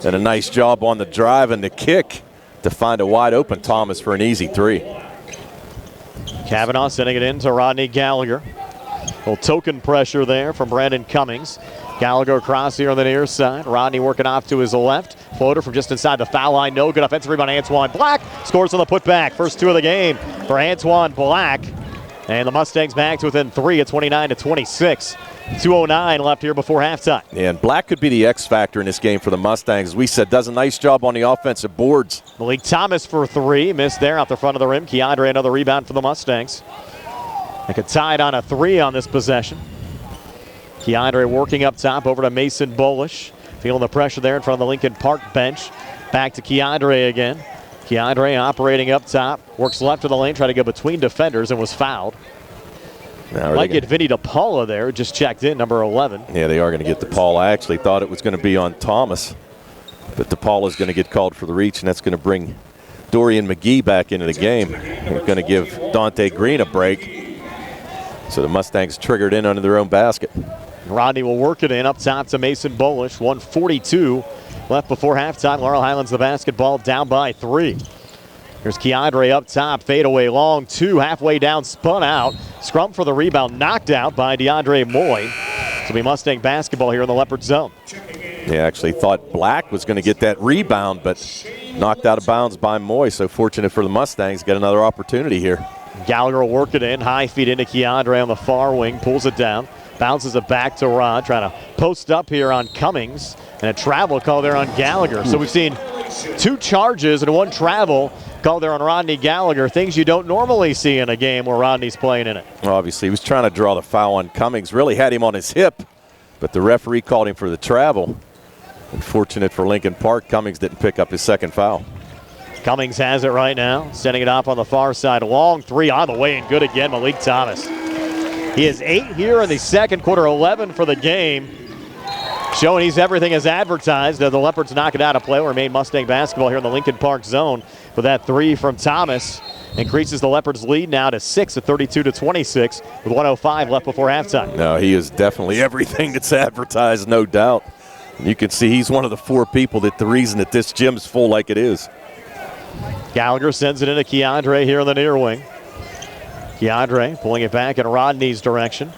And a nice job on the drive and the kick to find a wide open Thomas for an easy 3. Kavanaugh sending it in to Rodney Gallagher. A little token pressure there from Brandon Cummings. Gallagher across here on the near side. Rodney working off to his left. Floater from just inside the foul line. No good offensive rebound. Antoine Black scores on the putback. First 2 of the game for Antoine Black. And the Mustangs back to within 3 at 29-26. 2:09 left here before halftime. Yeah, and Black could be the X factor in this game for the Mustangs. As we said, does a nice job on the offensive boards. Malik Thomas for 3. Missed there out the front of the rim. Keandre another rebound for the Mustangs. They could tie it on a 3 on this possession. Keandre working up top over to Mason Bolish. Feeling the pressure there in front of the Lincoln Park bench. Back to Keandre again. Keandre operating up top. Works left of the lane, tried to go between defenders and was fouled. Might get Vinny DePaula there, just checked in, number 11. Yeah, they are going to get DePaula. I actually thought it was going to be on Thomas. But DePaula's going to get called for the reach, and that's going to bring Dorian McGee back into the game. They're going to give Dante Green a break. So the Mustangs triggered in under their own basket. Rodney will work it in up top to Mason Bolish. 1:42 left before halftime. Laurel Highlands the basketball down by 3. Here's Keandre up top, fadeaway long 2, halfway down, spun out. Scrum for the rebound, knocked out by DeAndre Moy. So we Mustang basketball here in the Leopard zone. Yeah, actually thought Black was going to get that rebound, but knocked out of bounds by Moy. So fortunate for the Mustangs, get another opportunity here. Gallagher will work it in, high feet into Keandre on the far wing, pulls it down, bounces it back to Rod, trying to post up here on Cummings, and a travel call there on Gallagher. So we've seen 2 charges and 1 travel called there on Rodney Gallagher, things you don't normally see in a game where Rodney's playing in it. Well, obviously, he was trying to draw the foul on Cummings, really had him on his hip, but the referee called him for the travel. Unfortunate for Lincoln Park, Cummings didn't pick up his second foul. Cummings has it right now, sending it off on the far side. Long 3 on the way and good again, Malik Thomas. He has 8 here in the second quarter, 11 for the game. Showing he's everything as advertised. The Leopards knock it out of play. We'll remain Mustang basketball here in the Lincoln Park zone. With that 3 from Thomas, increases the Leopards' lead now to 6 at 32-26 with 1:05 left before halftime. No, he is definitely everything that's advertised, no doubt. You can see he's one of the 4 people that the reason that this gym's full like it is. Gallagher sends it into Keandre here in the near wing. Keandre pulling it back in Rodney's direction.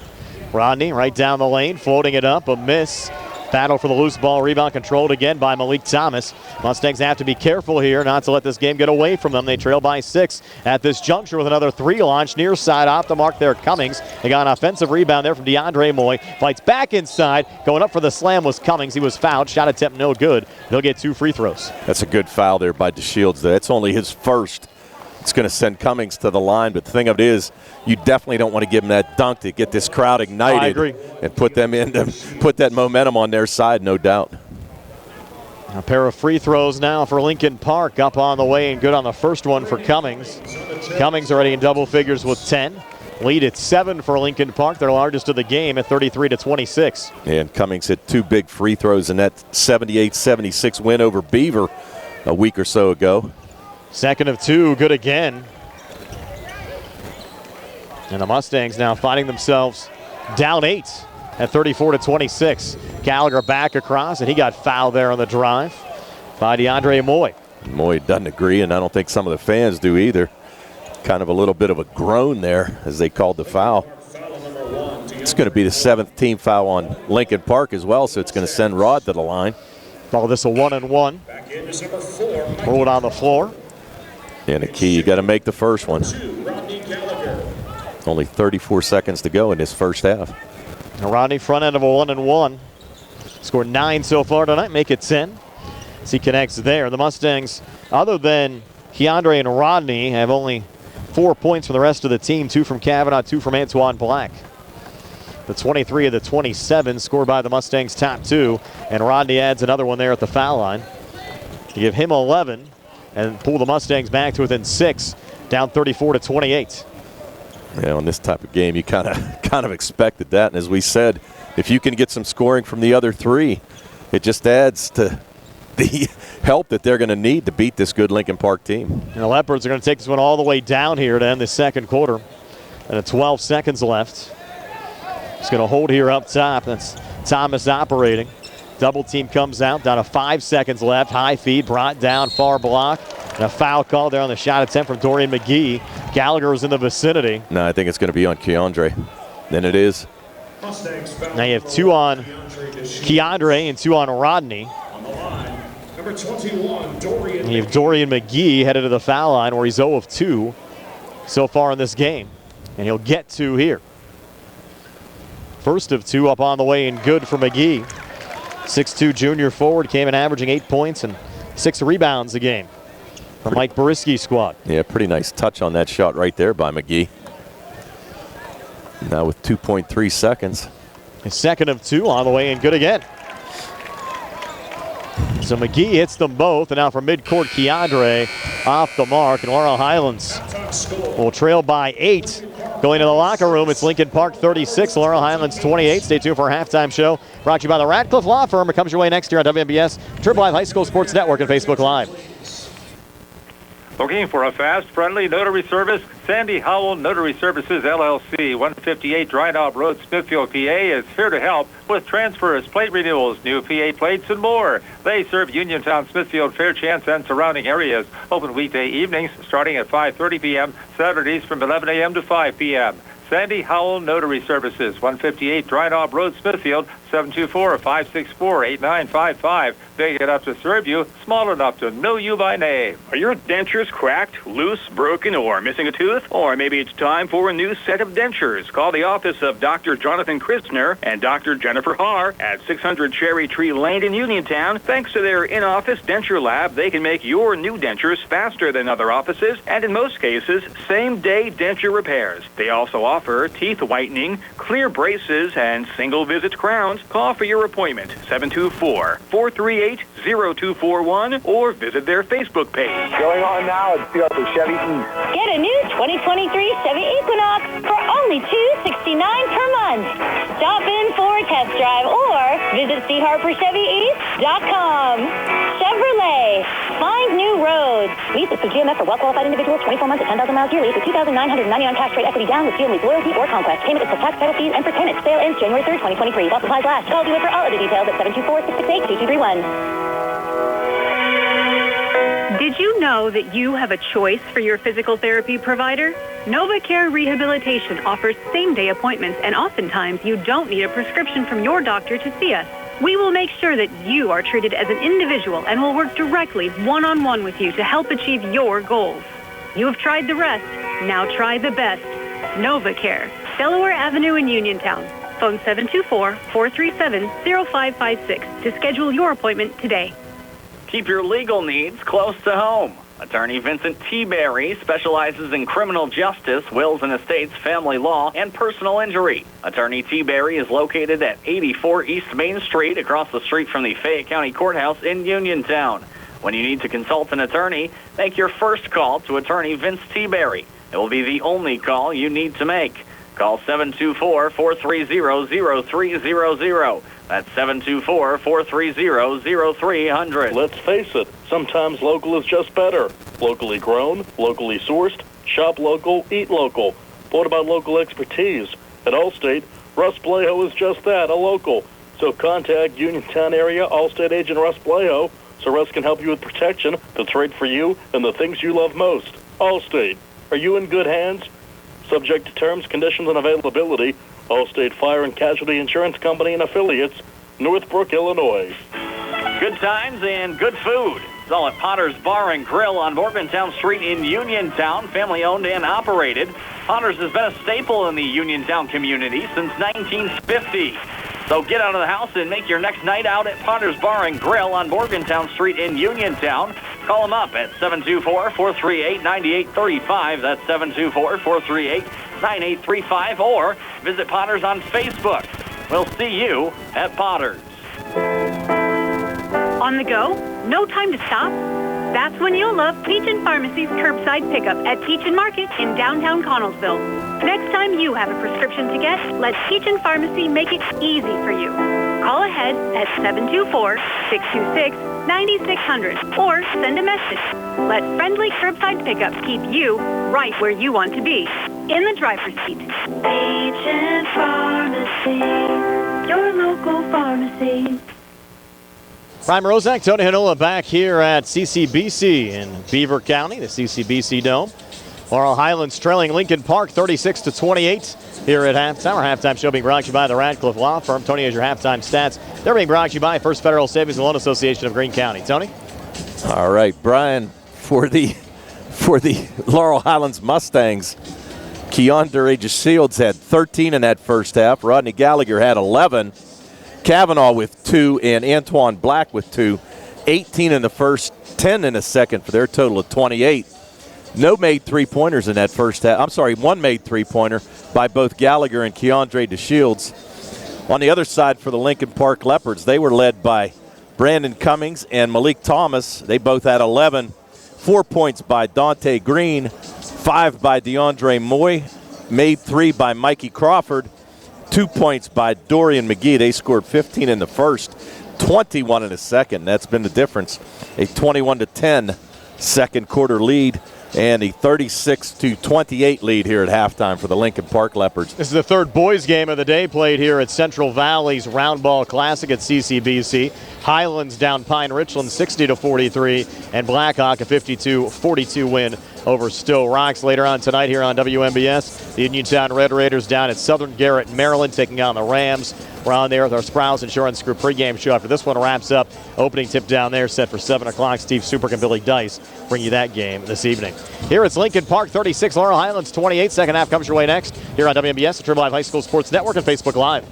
Rodney right down the lane, floating it up, a miss. Battle for the loose ball, rebound controlled again by Malik Thomas. Mustangs have to be careful here not to let this game get away from them. They trail by 6 at this juncture with another 3 launch. Near side off the mark there, Cummings. They got an offensive rebound there from DeAndre Moy. Fights back inside. Going up for the slam was Cummings. He was fouled. Shot attempt no good. He'll get 2 free throws. That's a good foul there by DeShields. That's only his first. It's going to send Cummings to the line, but the thing of it is, you definitely don't want to give him that dunk to get this crowd ignited. I agree. And put them in to put that momentum on their side, no doubt. A pair of free throws now for Lincoln Park, up on the way and good on the first one for Cummings. Cummings already in double figures with 10. Lead at 7 for Lincoln Park, their largest of the game at 33-26. And Cummings hit 2 big free throws in that 78-76 win over Beaver a week or so ago. Second of 2, good again. And the Mustangs now finding themselves down 8 at 34-26. Gallagher back across, and he got fouled there on the drive by DeAndre Moy. Moy doesn't agree, and I don't think some of the fans do either. Kind of a little bit of a groan there as they called the foul. It's going to be the 7th team foul on Lincoln Park as well, so it's going to send Rod to the line. Call this a 1-and-1. Roll it on the floor. And the key, you got to make the first one. Only 34 seconds to go in this first half. Now Rodney, front end of a 1-and-1. Scored 9 so far tonight, make it 10. As he connects there. The Mustangs, other than Keandre and Rodney, have only 4 points from the rest of the team. 2 from Kavanaugh, 2 from Antoine Black. The 23 of the 27 scored by the Mustangs' top 2. And Rodney adds another one there at the foul line to give him 11 and pull the Mustangs back to within 6, down 34-28. Yeah, in this type of game, you kind of expected that. And as we said, if you can get some scoring from the other 3, it just adds to the help that they're going to need to beat this good Lincoln Park team. And the Leopards are going to take this one all the way down here to end the second quarter. And 12 seconds left. He's going to hold here up top. That's Thomas operating. Double team comes out, down to 5 seconds left. High feed brought down, far block. And a foul call there on the shot attempt from Dorian McGee. Gallagher is in the vicinity. No, I think it's going to be on Keandre. Then it is. Now you have 2 on Keandre and 2 on Rodney. Number 21, Dorian. And you have Dorian McGee headed to the foul line where he's 0 of 2 so far in this game. And he'll get 2 here. First of 2 up on the way and good for McGee. 6'2" junior forward came in averaging 8 points and 6 rebounds a game for Mike Boriski's squad. Yeah, pretty nice touch on that shot right there by McGee. Now with 2.3 seconds. His second of 2 on the way and good again. So McGee hits them both, and now from midcourt, Keandre off the mark, and Laurel Highlands will trail by 8. Going to the locker room, it's Lincoln Park 36, Laurel Highlands 28. Stay tuned for a halftime show brought to you by the Radcliffe Law Firm. It comes your way next year on WMBS, Triple Live High School Sports Network, and Facebook Live. Looking for a fast, friendly notary service? Sandy Howell Notary Services, LLC, 158 Dry Knob Road, Smithfield, PA, is here to help with transfers, plate renewals, new PA plates, and more. They serve Uniontown, Smithfield, Fairchance, and surrounding areas. Open weekday evenings starting at 5:30 p.m., Saturdays from 11 a.m. to 5 p.m. Sandy Howell Notary Services, 158 Dry Knob Road, Smithfield, 724-564-8955. Big enough to serve you, small enough to know you by name. Are your dentures cracked, loose, broken, or missing a tooth? Or maybe it's time for a new set of dentures. Call the office of Dr. Jonathan Christner and Dr. Jennifer Haar at 600 Cherry Tree Lane in Uniontown. Thanks to their in-office denture lab, they can make your new dentures faster than other offices, and in most cases, same-day denture repairs. They also offer teeth whitening, clear braces, and single-visit crowns. Call for your appointment, 724-438-0241, or visit their Facebook page. Going on now at Chevy East. Get a new 2023 Chevy Equinox for only $269 per month. Stop in for a test drive or visit charperchevyeast.com. Chevrolet, find new roads. Lease is through GMF for well-qualified individuals, 24 months at 10,000 miles yearly for $2,999 cash rate equity down with GM Lease Loyalty or Conquest. Payment is for tax, title fees, and for tenants. Sale ends January 3rd, 2023. While supplies last. Call dealer for all other details at 724-668-2231. Did you know that you have a choice for your physical therapy provider? NovaCare Rehabilitation offers same-day appointments, and oftentimes you don't need a prescription from your doctor to see us. We will make sure that you are treated as an individual and will work directly one-on-one with you to help achieve your goals. You have tried the rest. Now try the best. NovaCare, Delaware Avenue in Uniontown. Phone 724-437-0556 to schedule your appointment today. Keep your legal needs close to home. Attorney Vincent T. Berry specializes in criminal justice, wills and estates, family law, and personal injury. Attorney T. Berry is located at 84 East Main Street, across the street from the Fayette County Courthouse in Uniontown. When you need to consult an attorney, make your first call to Attorney Vince T. Berry. It will be the only call you need to make. Call 724-430-0300. That's 724-430-0300. Let's face it, sometimes local is just better. Locally grown, locally sourced, shop local, eat local. But what about local expertise? At Allstate, Russ Blejo is just that, a local. So contact Uniontown area Allstate agent Russ Blejo so Russ can help you with protection that's right for you and the things you love most. Allstate, are you in good hands? Subject to terms, conditions, and availability. Allstate Fire and Casualty Insurance Company and affiliates, Northbrook, Illinois. Good times and good food. It's all at Potter's Bar and Grill on Morgantown Street in Uniontown, family owned and operated. Potter's has been a staple in the Uniontown community since 1950. So get out of the house and make your next night out at Potter's Bar and Grill on Morgantown Street in Uniontown. Call them up at 724-438-9835. That's 724-438-9835. Or visit Potter's on Facebook. We'll see you at Potter's. On the go? No time to stop? That's when you'll love Peach & Pharmacy's curbside pickup at Peach & Market in downtown Connellsville. Next time you have a prescription to get, let Peach & Pharmacy make it easy for you. Call ahead at 724-626-9600 or send a message. Let friendly curbside pickup keep you right where you want to be, in the driver's seat. Peach & Pharmacy, your local pharmacy. Prime Rozak, Tony Hanola back here at CCBC in Beaver County, the CCBC Dome. Laurel Highlands trailing Lincoln Park 36-28 here at halftime. Our halftime show being brought to you by the Radcliffe Law Firm. Tony has your halftime stats. They're being brought to you by First Federal Savings and Loan Association of Greene County. Tony? All right, Brian, for the Laurel Highlands Mustangs, Keandre DeShields had 13 in that first half. Rodney Gallagher had 11. Kavanaugh with 2 and Antoine Black with 2. 18 in the first, 10 in the second for their total of 28. No made three-pointers in that first half. I'm sorry, one made three-pointer by both Gallagher and Keandre DeShields. On the other side for the Lincoln Park Leopards, they were led by Brandon Cummings and Malik Thomas. They both had 11. 4 points by Dante Green, 5 by DeAndre Moy, made 3 by Mikey Crawford, 2 points by Dorian McGee. They scored 15 in the first, 21 in the second. That's been the difference. A 21-10 second quarter lead and a 36-28 lead here at halftime for the Lincoln Park Leopards. This is the third boys game of the day played here at Central Valley's Round Ball Classic at CCBC. Highlands down Pine Richland 60-43, and Blackhawk a 52-42 win over Still Rocks. Later on tonight here on WMBS, the Uniontown Red Raiders down at Southern Garrett, Maryland, taking on the Rams. We're on there with our Sprouse Insurance Group pregame show. After this one wraps up, opening tip down there set for 7 o'clock. Steve Superk and Billy Dice bring you that game this evening. Here it's Lincoln Park 36, Laurel Highlands 28. Second half comes your way next here on WMBS, the Triple Live High School Sports Network, and Facebook Live.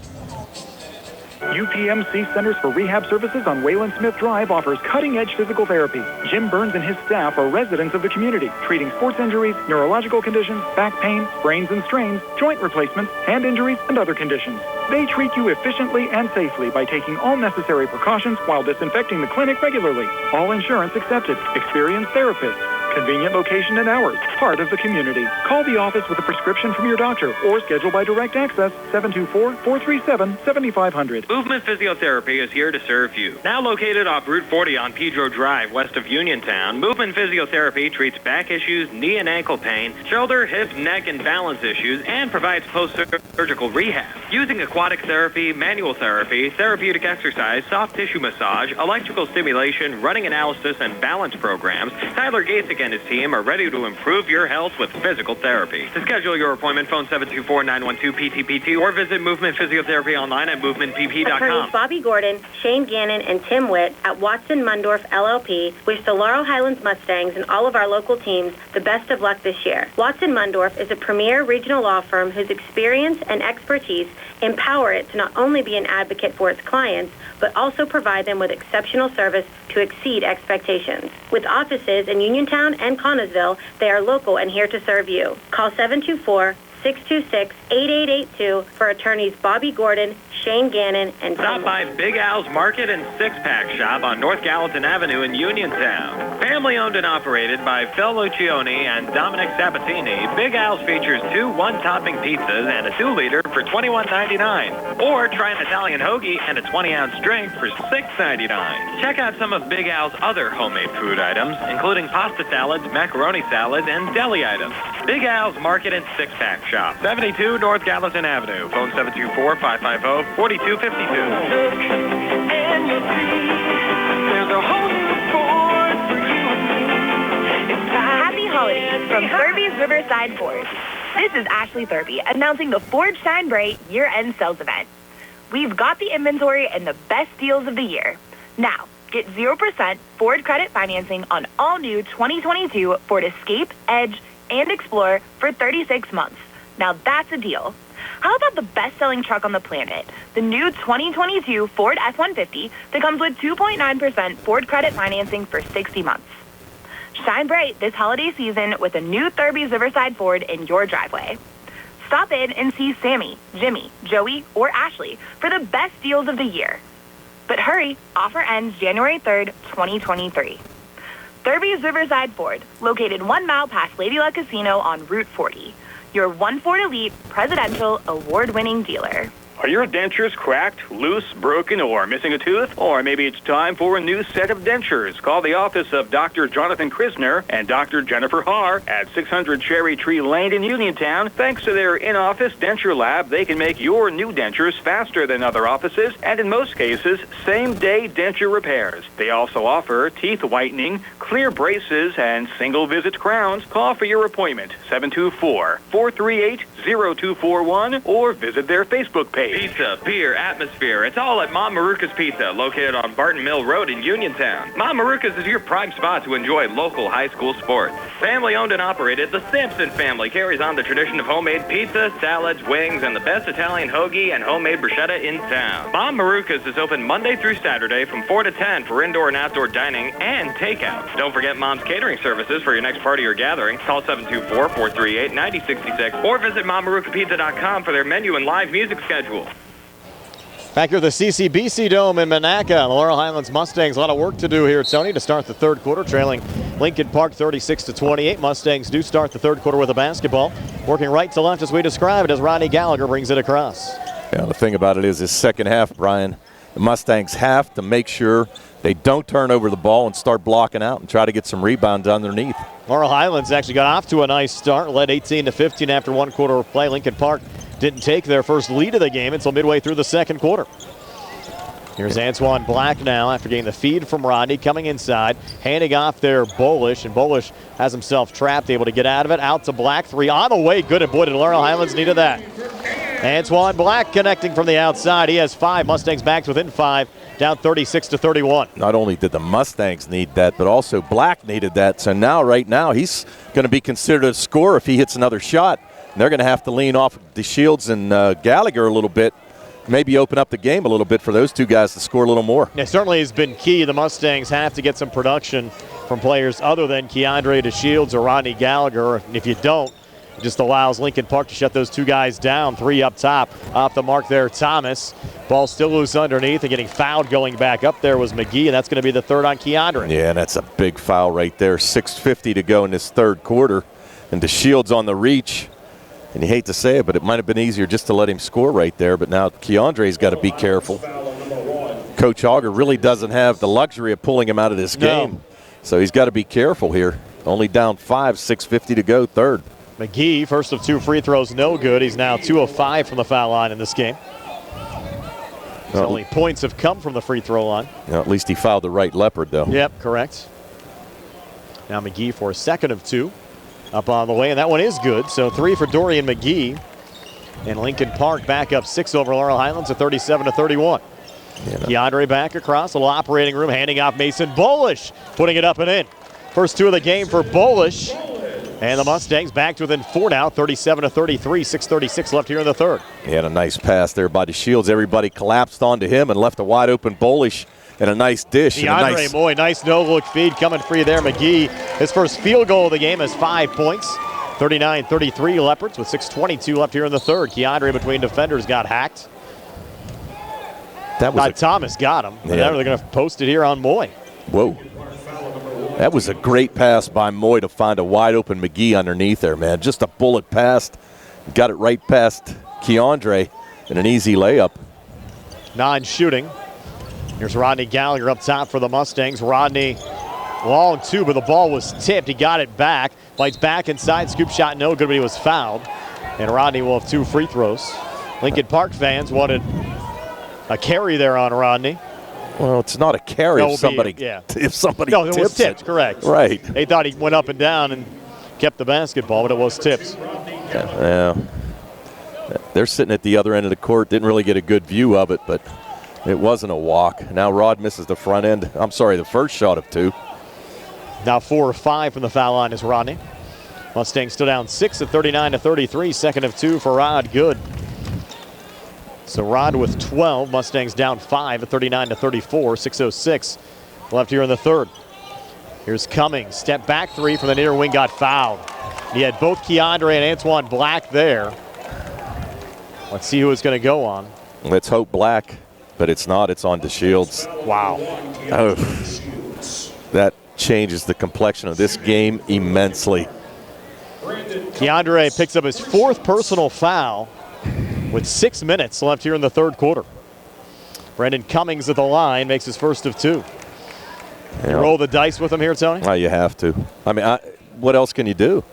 UPMC Centers for Rehab Services on Wayland Smith Drive offers cutting-edge physical therapy. Jim Burns and his staff are residents of the community, treating sports injuries, neurological conditions, back pain, sprains and strains, joint replacements, hand injuries, and other conditions. They treat you efficiently and safely by taking all necessary precautions while disinfecting the clinic regularly. All insurance accepted. Experienced therapists. Convenient location and hours. Part of the community. Call the office with a prescription from your doctor or schedule by direct access 724-437-7500. Movement Physiotherapy is here to serve you. Now located off Route 40 on Pedro Drive west of Uniontown, Movement Physiotherapy treats back issues, knee and ankle pain, shoulder, hip, neck, and balance issues, and provides post-surgical rehab. Using aquatic therapy, manual therapy, therapeutic exercise, soft tissue massage, electrical stimulation, running analysis, and balance programs, Tyler Gasek and his team are ready to improve your health with physical therapy. To schedule your appointment, phone 724-912-PTPT or visit Movement Physiotherapy online at movementpp.com. Attorneys Bobby Gordon, Shane Gannon, and Tim Witt at Watson Mundorf LLP wish the Laurel Highlands Mustangs and all of our local teams the best of luck this year. Watson Mundorf is a premier regional law firm whose experience and expertise empower it to not only be an advocate for its clients, but also provide them with exceptional service to exceed expectations. With offices in Uniontown and Connellsville, they are local and here to serve you. Call 724-626-8882 for attorneys Bobby Gordon, Shane Gannon, and Stop by Big Al's Market and Six-Pack Shop on North Gallatin Avenue in Uniontown. Family owned and operated by Phil Lucioni and Dominic Sabatini, Big Al's features 2 one-topping pizzas and a 2-liter for $21.99. Or try an Italian hoagie and a 20-ounce drink for $6.99. Check out some of Big Al's other homemade food items, including pasta salads, macaroni salads, and deli items. Big Al's Market and Six-Pack Shop, 72 North Gallatin Avenue. Phone 724-550-4252. Happy holidays from Thurby's Riverside Ford. This is Ashley Thurby announcing the Ford Shine Bright year-end sales event. We've got the inventory and the best deals of the year. Now, get 0% Ford credit financing on all new 2022 Ford Escape, Edge, and Explorer for 36 months. Now that's a deal. How about the best-selling truck on the planet, the new 2022 Ford F-150 that comes with 2.9% Ford credit financing for 60 months? Shine bright this holiday season with a new Thurby's Riverside Ford in your driveway. Stop in and see Sammy, Jimmy, Joey, or Ashley for the best deals of the year. But hurry, offer ends January 3rd, 2023. Thurby's Riverside Ford, located 1 mile past Lady Luck Casino on Route 40. Your One Ford Elite Presidential Award-winning dealer. Are your dentures cracked, loose, broken, or missing a tooth? Or maybe it's time for a new set of dentures. Call the office of Dr. Jonathan Krisner and Dr. Jennifer Haar at 600 Cherry Tree Lane in Uniontown. Thanks to their in-office denture lab, they can make your new dentures faster than other offices and, in most cases, same-day denture repairs. They also offer teeth whitening, clear braces, and single-visit crowns. Call for your appointment, 724-438-0241, or visit their Facebook page. Pizza, beer, atmosphere, it's all at Mom Maruka's Pizza, located on Barton Mill Road in Uniontown. Mom Maruka's is your prime spot to enjoy local high school sports. Family owned and operated, the Sampson family carries on the tradition of homemade pizza, salads, wings, and the best Italian hoagie and homemade bruschetta in town. Mom Maruka's is open Monday through Saturday from 4 to 10 for indoor and outdoor dining and takeout. Don't forget Mom's catering services for your next party or gathering. Call 724-438-9066 or visit MomMarukaPizza.com for their menu and live music schedule. Back here at the CCBC Dome in Monaca, the Laurel Highlands Mustangs. A lot of work to do here, Tony, to start the third quarter, trailing Lincoln Park 36-28. Mustangs do start the third quarter with a basketball. Working right to left as we described as Rodney Gallagher brings it across. Yeah, the thing about it is this second half, Brian, the Mustangs have to make sure they don't turn over the ball and start blocking out and try to get some rebounds underneath. Laurel Highlands actually got off to a nice start, led 18-15 after one quarter of play. Lincoln Park didn't take their first lead of the game until midway through the second quarter. Here's Antoine Black now after getting the feed from Rodney, coming inside, handing off there Bolish, and Bolish has himself trapped, able to get out of it. Out to Black, three on the way, good, and boy did Laurel Highlands needed that. Antoine Black connecting from the outside. He has 5. Mustangs back within 5, down 36-31. Not only did the Mustangs need that, but also Black needed that. So now, right now, he's going to be considered a scorer if he hits another shot. And they're going to have to lean off DeShields and Gallagher a little bit, maybe open up the game a little bit for those two guys to score a little more. It certainly has been key. The Mustangs have to get some production from players other than Keandre DeShields or Rodney Gallagher. And if you don't, it just allows Lincoln Park to shut those two guys down. 3 up top. Off the mark there, Thomas. Ball still loose underneath, and getting fouled going back up there was McGee, and that's going to be the third on Keandre. Yeah, and that's a big foul right there. 6:50 to go in this third quarter. And DeShields on the reach. And you hate to say it, but it might have been easier just to let him score right there. But now Keandre's got to be careful. Coach Auger really doesn't have the luxury of pulling him out of this game. So he's got to be careful here. Only down 5, 6:50 to go, third. McGee, first of 2 free throws, no good. He's now 2 of 5 from the foul line in this game. Only points have come from the free throw line. Yeah, at least he fouled the right leopard, though. Yep, correct. Now McGee for a second of 2. Up on the way, and that one is good. So 3 for Dorian McGee. And Lincoln Park back up 6 over Laurel Highlands at 37-31. Keandre back across, a little operating room, handing off Mason Bolish, putting it up and in. First 2 of the game for Bolish. And the Mustangs back to within 4 now, 37-33, 6:36 left here in the third. He had a nice pass there by DeShields. Everybody collapsed onto him and left a wide open Bolish and a nice dish. Keandre Moy, nice no-look feed coming free there. McGee, his first field goal of the game, has 5 points. 39-33 Leopards with 6:22 left here in the third. Keandre between defenders got hacked. Thomas got him. Yeah. Now they're going to post it here on Moy. Whoa. That was a great pass by Moy to find a wide open McGee underneath there, man. Just a bullet pass. Got it right past Keandre and an easy layup. Non-shooting. Here's Rodney Gallagher up top for the Mustangs. Rodney, long 2, but the ball was tipped. He got it back. Fights back inside. Scoop shot no good, but he was fouled. And Rodney will have 2 free throws. Lincoln Park fans wanted a carry there on Rodney. Well, it's not a carry if somebody tips it was tipped, it. Correct. Right. They thought he went up and down and kept the basketball, but it was tipped. Yeah. They're sitting at the other end of the court. Didn't really get a good view of it, but it wasn't a walk. Now Rod misses the front end. I'm sorry, the first shot of 2. Now 4 of 5 from the foul line is Rodney. Mustangs still down 6 at 39-33. Second of 2 for Rod, good. So Rod with 12. Mustangs down 5 at 39-34. 6:06 left here in the third. Here's Cummings. Step back 3 from the near wing, got fouled. He had both Keandre and Antoine Black there. Let's see who it's going to go on. Let's hope Black, but it's not. It's on DeShields. Wow. Oh, changes the complexion of this game immensely. Keandre picks up his 4th personal foul with 6 minutes left here in the 3rd quarter. Brandon Cummings at the line makes his first of 2. You roll the dice with him here, Tony? Well, you have to. I mean, what else can you do?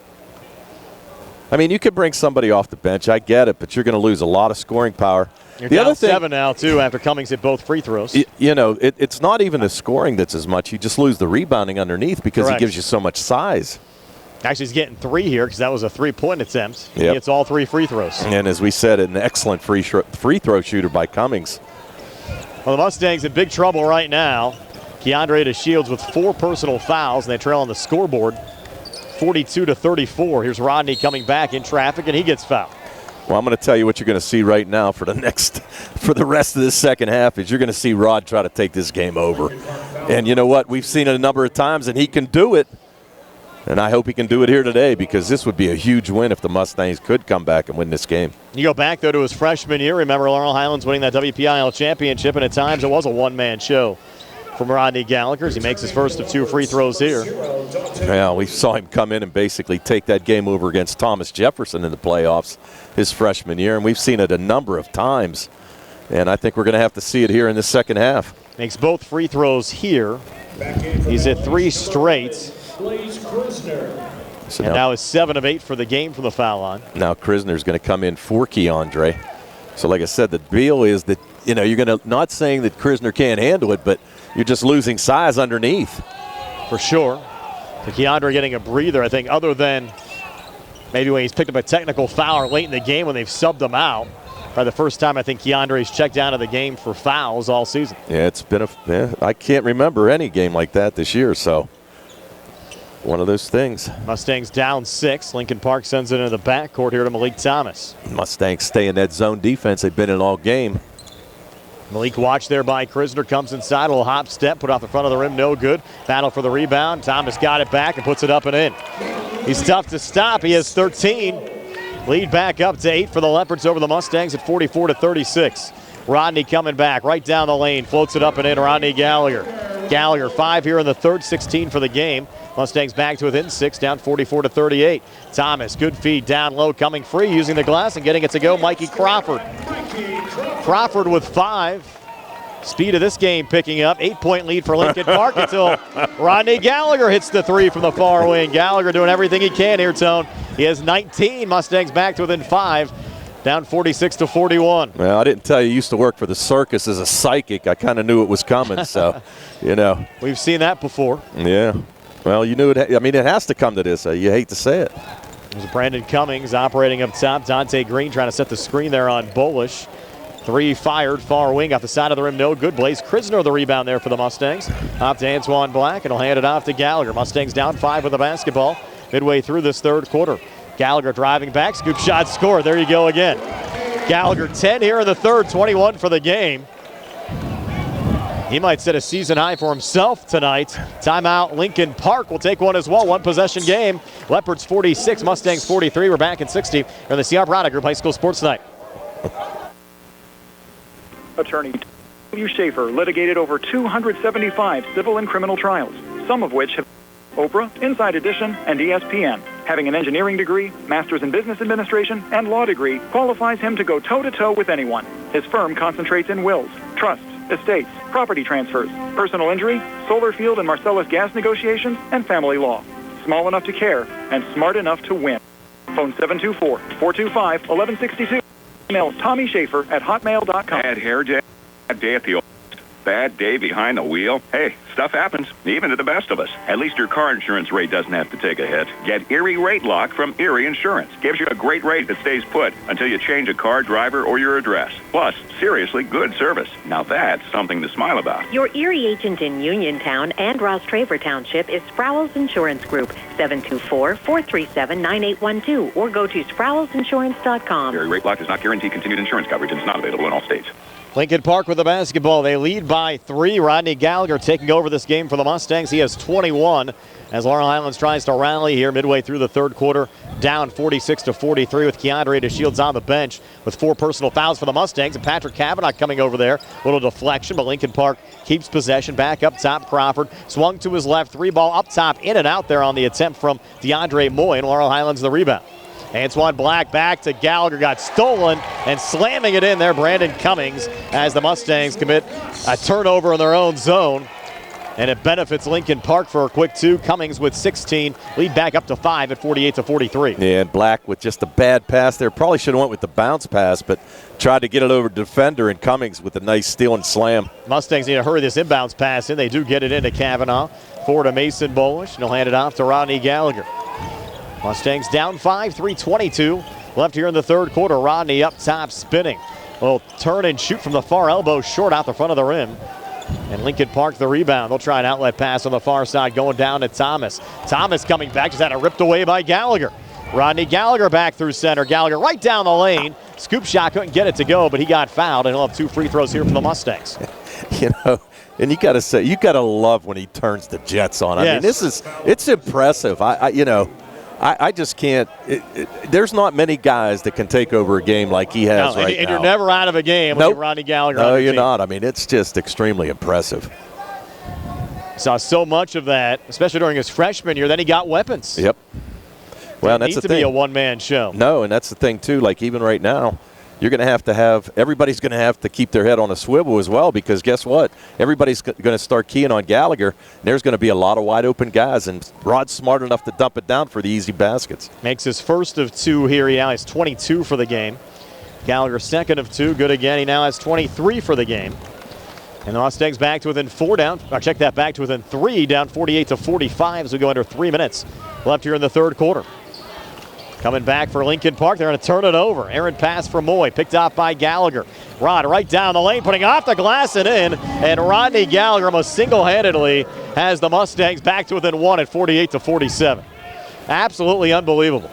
I mean, you could bring somebody off the bench. I get it, but you're going to lose a lot of scoring power. You're down 7 now, too, after Cummings hit both free throws. You know, it's not even the scoring that's as much. You just lose the rebounding underneath because he gives you so much size. Actually, he's getting 3 here because that was a 3-point attempt. Yep. He gets all 3 free throws. And as we said, an excellent free throw shooter by Cummings. Well, the Mustangs in big trouble right now. Keandre to Shields with 4 personal fouls, and they trail on the scoreboard 42-34. Here's Rodney coming back in traffic, and he gets fouled. Well, I'm going to tell you what you're going to see right now for the rest of this second half is you're going to see Rod try to take this game over. And you know what? We've seen it a number of times, and he can do it. And I hope he can do it here today because this would be a huge win if the Mustangs could come back and win this game. You go back, though, to his freshman year. Remember Laurel Highlands winning that WPIAL championship, and at times it was a one-man show from Rodney Gallagher. He makes his first of 2 free throws here. Yeah, we saw him come in and basically take that game over against Thomas Jefferson in the playoffs his freshman year, and we've seen it a number of times. And I think we're going to have to see it here in the second half. Makes both free throws here. He's at 3 straight. So and now is 7 of 8 for the game from the foul line. Now Krisner's going to come in for Keandre. So like I said, the deal is that, you know, you're going to, not saying that Krisner can't handle it, but you're just losing size underneath. For sure. So Keandre getting a breather, I think, other than maybe when he's picked up a technical foul late in the game when they've subbed him out. By the first time I think Keandre's checked out of the game for fouls all season. Yeah, it's been I can't remember any game like that this year, so one of those things. Mustangs down 6. Lincoln Park sends it into the backcourt here to Malik Thomas. Mustangs stay in that zone defense they've been in all game. Malik watched there by Krisner, comes inside, a little hop step, put off the front of the rim, no good. Battle for the rebound. Thomas got it back and puts it up and in. He's tough to stop. He has 13. Lead back up to 8 for the Leopards over the Mustangs at 44-36. Rodney coming back right down the lane, floats it up and in. Rodney Gallagher. Gallagher 5 here in the third, 16 for the game. Mustangs back to within 6, down 44-38. Thomas, good feed down low, coming free, using the glass and getting it to go. Mikey Crawford. Crawford with 5. Speed of this game picking up. 8-point lead for Lincoln Park until Rodney Gallagher hits the 3 from the far wing. Gallagher doing everything he can here, Tone. He has 19. Mustangs back to within 5. Down 46-41. Well, I didn't tell you, used to work for the circus as a psychic. I kind of knew it was coming, so, you know. We've seen that before. Yeah. Well, you knew it. I mean, it has to come to this. You hate to say it. There's Brandon Cummings operating up top. Dante Green trying to set the screen there on Bolish. 3 fired, far wing, off the side of the rim, no good. Blaze Krisner the rebound there for the Mustangs. Off to Antoine Black, and he'll hand it off to Gallagher. Mustangs down 5 with the basketball midway through this third quarter. Gallagher driving back, scoop shot, score. There you go again. Gallagher 10 here in the third, 21 for the game. He might set a season high for himself tonight. Timeout, Lincoln Park will take one as well. One possession game. Leopards 46, Mustangs 43. We're back in 60 here in the CR Product Group High School Sports Night. Attorney W. Schaefer litigated over 275 civil and criminal trials, some of which have Oprah, Inside Edition, and ESPN. Having an engineering degree, master's in business administration, and law degree qualifies him to go toe-to-toe with anyone. His firm concentrates in wills, trusts, estates, property transfers, personal injury, solar field and Marcellus gas negotiations, and family law. Small enough to care and smart enough to win. Phone 724-425-1162. Email TommySchaefer@hotmail.com. Bad hair day, bad day at the office, bad day behind the wheel. Hey, stuff happens, even to the best of us. At least your car insurance rate doesn't have to take a hit. Get Erie Rate Lock from Erie Insurance. Gives you a great rate that stays put until you change a car, driver, or your address. Plus, seriously good service. Now that's something to smile about. Your Erie agent in Uniontown and Ross Traver Township is Sproul's Insurance Group, 724-437-9812, or go to SproulsInsurance.com. Erie Rate Lock does not guarantee continued insurance coverage and is not available in all states. Lincoln Park with the basketball. They lead by 3. Rodney Gallagher taking over this game for the Mustangs. He has 21 as Laurel Highlands tries to rally here midway through the third quarter, down 46-43 with Keandre DeShields on the bench with 4 personal fouls for the Mustangs. And Patrick Kavanaugh coming over there. Little deflection, but Lincoln Park keeps possession. Back up top, Crawford swung to his left. 3-ball up top, in and out there on the attempt from DeAndre Moy, and Laurel Highlands the rebound. Antoine Black back to Gallagher, got stolen, and slamming it in there, Brandon Cummings, as the Mustangs commit a turnover in their own zone. And it benefits Lincoln Park for a quick 2. Cummings with 16, lead back up to 5 at 48-43. Yeah, and Black with just a bad pass there. Probably should have went with the bounce pass, but tried to get it over to defender, and Cummings with a nice steal and slam. Mustangs need to hurry this inbounds pass in. They do get it into Kavanaugh. Forward to Mason Bolish, and he'll hand it off to Rodney Gallagher. Mustangs down 5, 3:22 left here in the third quarter. Rodney up top spinning. Will turn and shoot from the far elbow, short out the front of the rim. And Lincoln Park the rebound. They'll try an outlet pass on the far side going down to Thomas. Thomas coming back, just had it ripped away by Gallagher. Rodney Gallagher back through center. Gallagher right down the lane. Scoop shot, couldn't get it to go, but he got fouled, and he'll have 2 free throws here from the Mustangs. And you got to say, you got to love when he turns the Jets on. I mean, it's impressive. I just can't. There's not many guys that can take over a game like he has right now. And you're never out of a game with Rodney Gallagher on No, your you're team. not. I mean, it's just extremely impressive. Saw so much of that, especially during his freshman year. Then he got weapons. Yep. Well, that's the thing. It needs to be a one-man show. No, and that's the thing, too. Like, even right now, you're going to have everybody's going to have to keep their head on a swivel as well, because guess what? Everybody's going to start keying on Gallagher. And there's going to be a lot of wide-open guys, and Rod's smart enough to dump it down for the easy baskets. Makes his first of 2 here. He now has 22 for the game. Gallagher second of 2. Good again. He now has 23 for the game. And the Mustangs back to within 4 down. Check that, back to within 3, down 48-45 as we go under 3 minutes left here in the third quarter. Coming back for Lincoln Park. They're going to turn it over. Errant pass for Moy. Picked off by Gallagher. Rod right down the lane, putting off the glass and in. And Rodney Gallagher almost single-handedly has the Mustangs back to within 1 at 48-47. Absolutely unbelievable.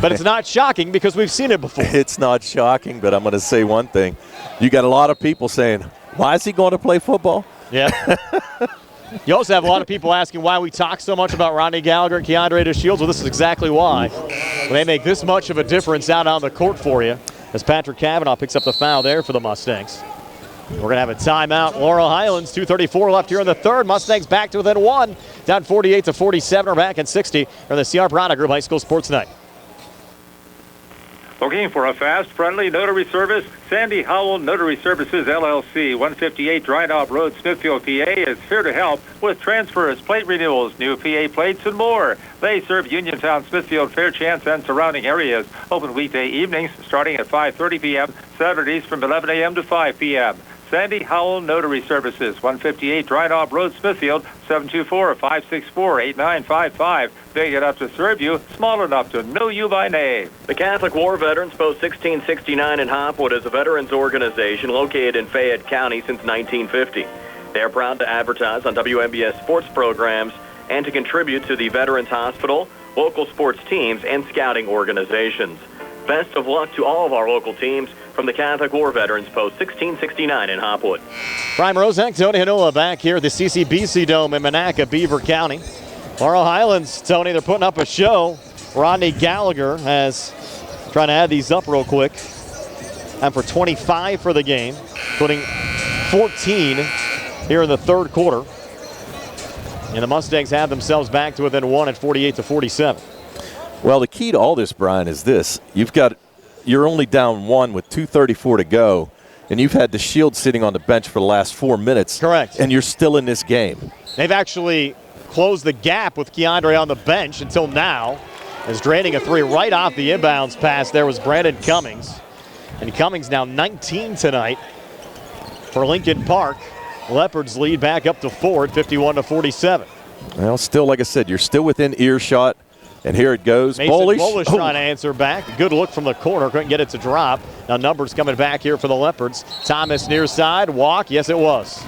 But it's not shocking because we've seen it before. It's not shocking, but I'm going to say one thing. You got a lot of people saying, why is he going to play football? Yeah. You also have a lot of people asking why we talk so much about Rodney Gallagher and Keandre DeShields. Well, this is exactly why. When they make this much of a difference out on the court for you, as Patrick Kavanaugh picks up the foul there for the Mustangs. We're going to have a timeout. Laurel Highlands, 2:34 left here in the third. Mustangs back to within 1, down 48-47. We're back at 60 for the CR Product Group High School Sports Night. Looking for a fast, friendly notary service? Sandy Howell Notary Services, LLC, 158 Dry Knob Road, Smithfield, PA, is here to help with transfers, plate renewals, new PA plates, and more. They serve Uniontown, Smithfield, Fairchance, and surrounding areas. Open weekday evenings starting at 5:30 p.m., Saturdays from 11 a.m. to 5 p.m. Sandy Howell Notary Services, 158 Dry Knob Road, Smithfield, 724-564-8955. Big enough to serve you, small enough to know you by name. The Catholic War Veterans Post 1669 in Hopwood is a veterans organization located in Fayette County since 1950. They are proud to advertise on WMBS sports programs and to contribute to the Veterans Hospital, local sports teams, and scouting organizations. Best of luck to all of our local teams from the Catholic War Veterans Post 1669 in Hopwood. Prime Rozak, Tony Hanola back here at the CCBC Dome in Monaca, Beaver County. Laurel Highlands, Tony, they're putting up a show. Rodney Gallagher has trying to add these up real quick. And for 25 for the game, putting 14 here in the third quarter. And the Mustangs have themselves back to within 1 at 48-47. Well, the key to all this, Brian, is this. You're only down 1 with 2:34 to go, and you've had DeShields sitting on the bench for the last 4 minutes. Correct. And you're still in this game. They've actually closed the gap with Keandre on the bench until now, as draining a 3 right off the inbounds pass there was Brandon Cummings. And Cummings now 19 tonight for Lincoln Park. Leopards lead back up to 4 at 51-47. Well, still, like I said, you're still within earshot. And here it goes. Bolish trying to answer back. Good look from the corner. Couldn't get it to drop. Now numbers coming back here for the Leopards. Thomas near side. Walk. Yes, it was.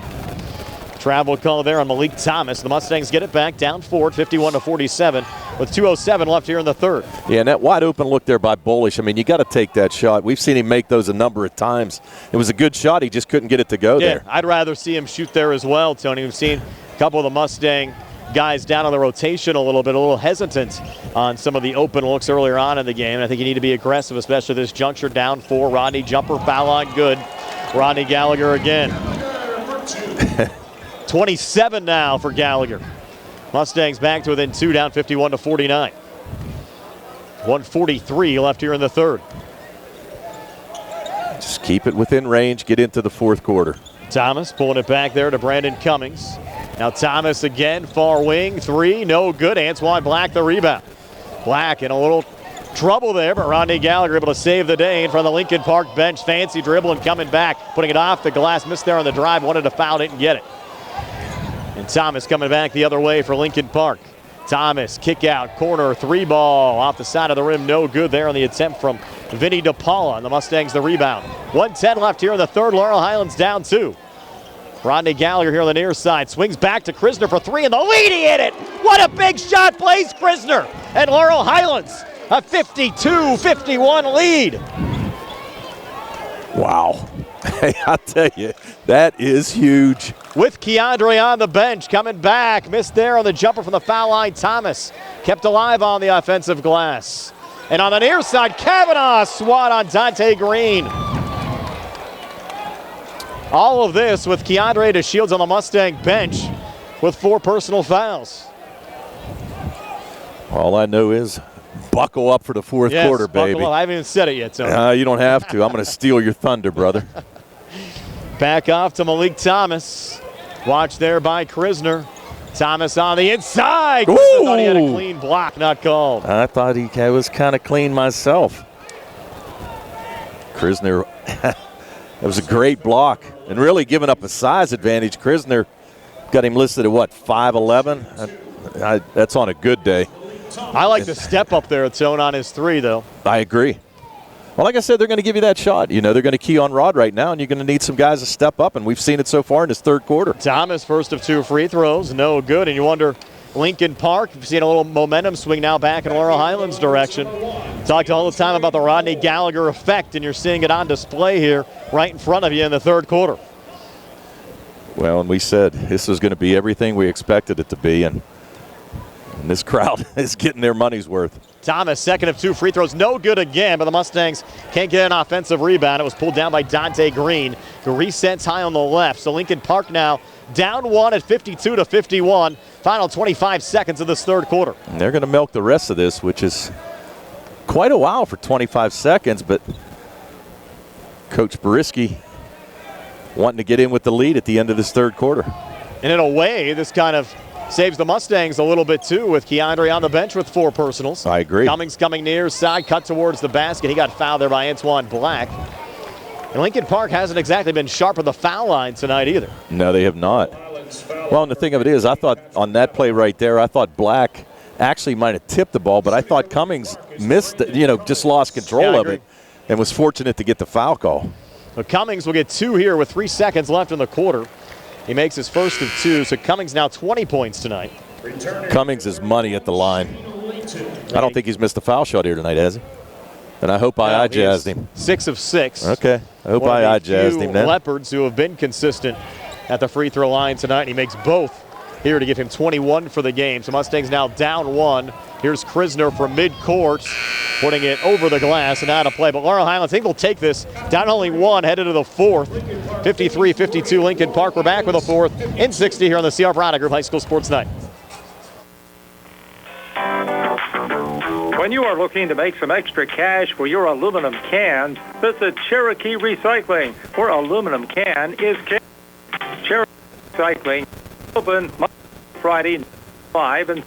Travel call there on Malik Thomas. The Mustangs get it back down 4 at 51-47 with 2:07 left here in the third. Yeah, and that wide open look there by Bolish, I mean, you got to take that shot. We've seen him make those a number of times. It was a good shot. He just couldn't get it to go there. I'd rather see him shoot there as well, Tony. We've seen a couple of the Mustang guys down on the rotation a little hesitant on some of the open looks earlier on in the game. And I think you need to be aggressive, especially this juncture. Down 4. Rodney jumper, foul line, good. Rodney Gallagher again. 27 now for Gallagher. Mustangs back to within 2, down 51-49. 1:43 left here in the third. Just keep it within range, get into the fourth quarter. Thomas pulling it back there to Brandon Cummings. Now Thomas again, far wing, 3, no good. Antoine Black the rebound. Black in a little trouble there, but Rodney Gallagher able to save the day in front of the Lincoln Park bench. Fancy dribbling, coming back, putting it off the glass, missed there on the drive, wanted to foul, didn't get it. And Thomas coming back the other way for Lincoln Park. Thomas, kick out, corner, 3 ball, off the side of the rim, no good there on the attempt from Vinny DePaula, and the Mustangs the rebound. 1:10 left here in the third, Laurel Highlands down 2. Rodney Gallagher here on the near side, swings back to Krisner for 3, and the lead, he hit it! What a big shot, Blaze Krisner, and Laurel Highlands, a 52-51 lead. Wow. Hey, I'll tell you, that is huge. With Keandre on the bench, coming back. Missed there on the jumper from the foul line. Thomas kept alive on the offensive glass. And on the near side, Kavanaugh swat on Dante Green. All of this with Keandre DeShields on the Mustang bench with 4 personal fouls. All I know is buckle up for the fourth quarter, baby. Buckle up. I haven't even said it yet, Tony. You don't have to. I'm going to steal your thunder, brother. Back off to Malik Thomas. Watch there by Krisner. Thomas on the inside. Krisner thought he had a clean block, not called. I thought he was kind of clean myself. Krisner, that was a great block. And really giving up a size advantage. Krisner got him listed at, what, 5'11"? That's on a good day. I like the step up there, Tone, on his 3, though. I agree. Well, like I said, they're going to give you that shot. You know, they're going to key on Rod right now, and you're going to need some guys to step up, and we've seen it so far in this third quarter. Thomas, first of 2 free throws, no good. And you wonder, Lincoln Park, you've seen a little momentum swing now back in Laurel Highlands' direction. Talked all the time about the Rodney Gallagher effect, and you're seeing it on display here right in front of you in the third quarter. Well, and we said this was going to be everything we expected it to be, and this crowd is getting their money's worth. Thomas, second of 2 free throws, no good again, but the Mustangs can't get an offensive rebound. It was pulled down by Dante Green, who resets high on the left. So Lincoln Park now down 1 at 52-51. Final 25 seconds of this third quarter. And they're going to milk the rest of this, which is quite a while for 25 seconds, but Coach Boriski wanting to get in with the lead at the end of this third quarter. And in a way, this kind of saves the Mustangs a little bit, too, with Keandre on the bench with 4 personals. I agree. Cummings coming near side, cut towards the basket. He got fouled there by Antoine Black. And Lincoln Park hasn't exactly been sharp on the foul line tonight either. No, they have not. Well, and the thing of it is, I thought on that play right there, I thought Black actually might have tipped the ball, but I thought Cummings missed, just lost control of it and was fortunate to get the foul call. So Cummings will get 2 here with 3 seconds left in the quarter. He makes his first of 2, so Cummings now 20 points tonight. Cummings is money at the line. I don't think he's missed a foul shot here tonight, has he? And I hope I jazzed him. 6 of 6. Okay. I hope I jazzed him then. Leopards who have been consistent at the free throw line tonight. He makes both here to give him 21 for the game. So Mustangs now down 1. Here's Krisner from midcourt, putting it over the glass and out of play. But Laurel Highlands, I think, will take this. Down only 1, headed to the fourth. 53-52 Lincoln Park. We're back with a fourth in 60 here on the C.R. Brada Group High School Sports Night. When you are looking to make some extra cash for your aluminum cans, visit Cherokee Recycling, where aluminum can is king. Cherokee Recycling, open Monday, Friday, 5 and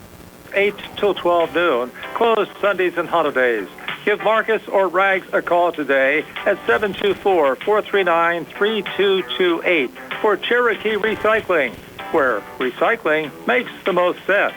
8 till 12 noon, closed Sundays and holidays. Give Marcus or Rags a call today at 724-439-3228 for Cherokee Recycling, where recycling makes the most sense.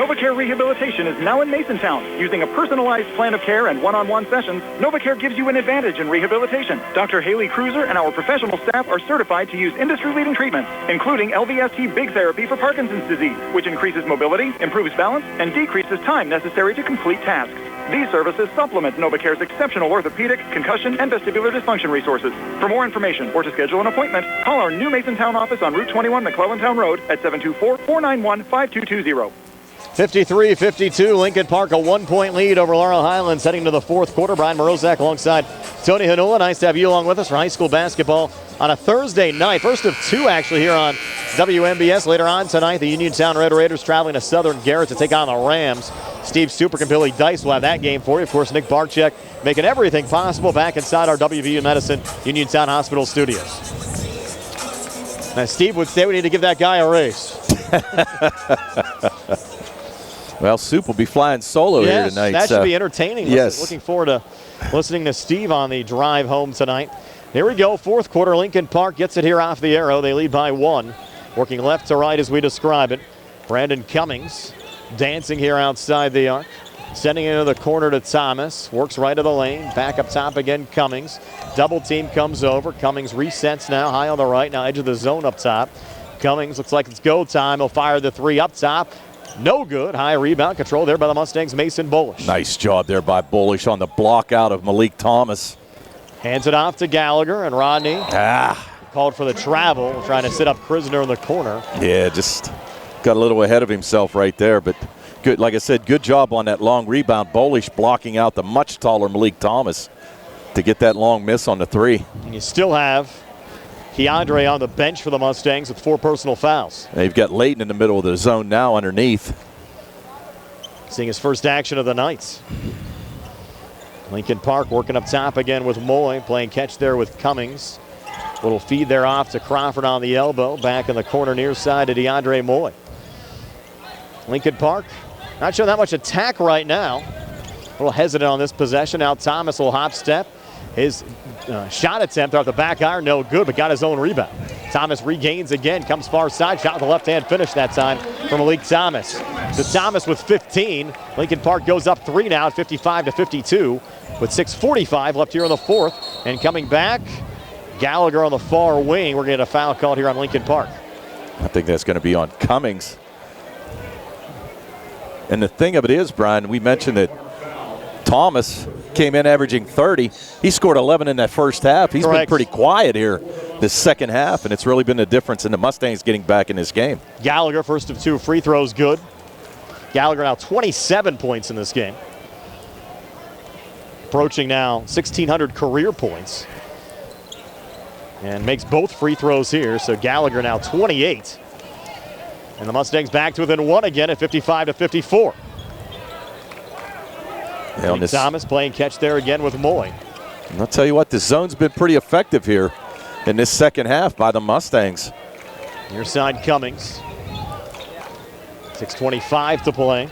NovaCare Rehabilitation is now in Masontown. Using a personalized plan of care and one-on-one sessions, NovaCare gives you an advantage in rehabilitation. Dr. Haley Cruiser and our professional staff are certified to use industry-leading treatments, including LVST Big Therapy for Parkinson's disease, which increases mobility, improves balance, and decreases time necessary to complete tasks. These services supplement NovaCare's exceptional orthopedic, concussion, and vestibular dysfunction resources. For more information or to schedule an appointment, call our new Masontown office on Route 21 McClellantown Road at 724-491-5220. 53-52, Lincoln Park, a 1-point lead over Laurel Highlands heading to the fourth quarter. Brian Morozak alongside Tony Hanula. Nice to have you along with us for high school basketball on a Thursday night. First of two actually here on WMBS. Later on tonight, the Uniontown Red Raiders traveling to Southern Garrett to take on the Rams. Steve Supercampilli Dice will have that game for you. Of course, Nick Barczyk making everything possible back inside our WVU Medicine Uniontown Hospital studios. Now, Steve would say we need to give that guy a raise. Well, Soup will be flying solo here tonight. That should be entertaining. Yes. Looking forward to listening to Steve on the drive home tonight. Here we go, fourth quarter. Lincoln Park gets it here off the arrow. They lead by 1. Working left to right as we describe it. Brandon Cummings dancing here outside the arc. Sending it into the corner to Thomas. Works right of the lane. Back up top again, Cummings. Double team comes over. Cummings resets now, high on the right. Now edge of the zone up top. Cummings looks like it's go time. He'll fire the 3 up top. No good. High rebound control there by the Mustangs' Mason Bullish. Nice job there by Bullish on the block out of Malik Thomas. Hands it off to Gallagher, and Rodney called for the travel, trying to sit up Krisner in the corner. Yeah, just got a little ahead of himself right there, but good. Like I said, good job on that long rebound. Bullish blocking out the much taller Malik Thomas to get that long miss on the 3. And you still have Keandre on the bench for the Mustangs with 4 personal fouls. They've got Layton in the middle of the zone now underneath. Seeing his first action of the night. Lincoln Park working up top again with Moy, playing catch there with Cummings. Little feed there off to Crawford on the elbow. Back in the corner near side to DeAndre Moy. Lincoln Park not showing that much attack right now. A little hesitant on this possession. Now Thomas will hop step. His shot attempt off the back iron, no good, but got his own rebound. Thomas regains again, comes far side, shot with the left hand finish that time from Malik Thomas. To Thomas with 15. Lincoln Park goes up 3 now at 55-52 with 6:45 left here in the fourth. And coming back, Gallagher on the far wing. We're getting a foul called here on Lincoln Park. I think that's going to be on Cummings. And the thing of it is, Brian, we mentioned that Thomas came in averaging 30. He scored 11 in that first half. He's been pretty quiet here this second half, and it's really been the difference in the Mustangs getting back in this game. Gallagher, first of 2 free throws, good. Gallagher now 27 points in this game. Approaching now 1,600 career points. And makes both free throws here, so Gallagher now 28. And the Mustangs back to within 1 again at 55-54. Thomas playing catch there again with Moy. And I'll tell you what, the zone's been pretty effective here in this second half by the Mustangs. Near side Cummings. 6:25 to play.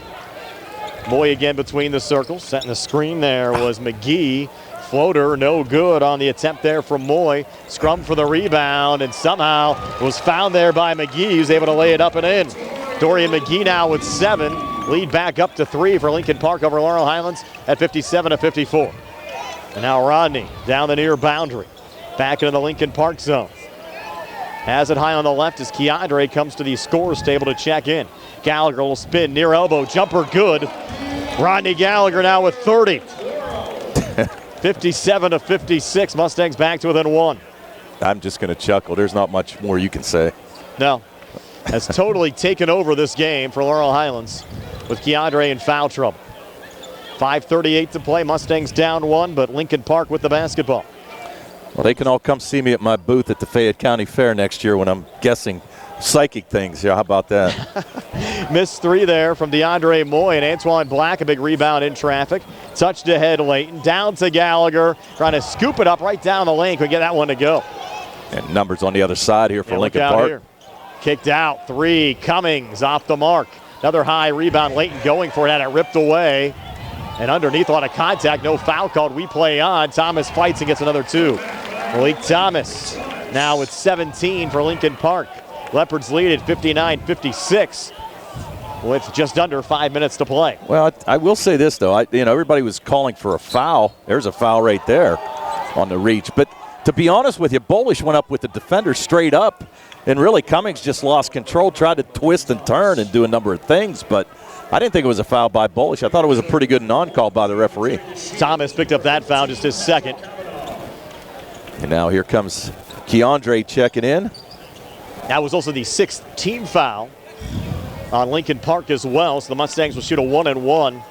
Moy again between the circles. Setting the screen there was McGee. Floater, no good on the attempt there from Moy. Scrum for the rebound, and somehow was found there by McGee, who's able to lay it up and in. Dorian McGee now with 7. Lead back up to 3 for Lincoln Park over Laurel Highlands at 57-54. And now Rodney down the near boundary. Back into the Lincoln Park zone. Has it high on the left as Keandre comes to the scorer's table to check in. Gallagher will spin, near elbow, jumper good. Rodney Gallagher now with 30. 57-56, Mustangs back to within 1. I'm just going to chuckle. There's not much more you can say. No. Has totally taken over this game for Laurel Highlands with Keandre in foul trouble. 5:38 to play. Mustangs down 1, but Lincoln Park with the basketball. Well, they can all come see me at my booth at the Fayette County Fair next year when I'm guessing psychic things. Yeah, how about that? Missed 3 there from DeAndre Moy, and Antoine Black, a big rebound in traffic. Touched ahead Layton, down to Gallagher, trying to scoop it up right down the lane. Could get that one to go. And numbers on the other side here for Lincoln Park. Here. Kicked out, 3, Cummings off the mark. Another high rebound, Layton going for it, had it ripped away. And underneath, a lot of contact, no foul called, we play on. Thomas fights and gets another 2. Malik Thomas now with 17 for Lincoln Park. Leopards lead at 59-56. with just under 5 minutes to play. Well, I will say this, though. Everybody was calling for a foul. There's a foul right there on the reach. But to be honest with you, Bolish went up with the defender straight up, and really Cummings just lost control, tried to twist and turn and do a number of things, but I didn't think it was a foul by Bolish. I thought it was a pretty good non-call by the referee. Thomas picked up that foul, just his second. And now here comes Keandre checking in. That was also the 6th team foul on Lincoln Park as well, so the Mustangs will shoot a 1-and-1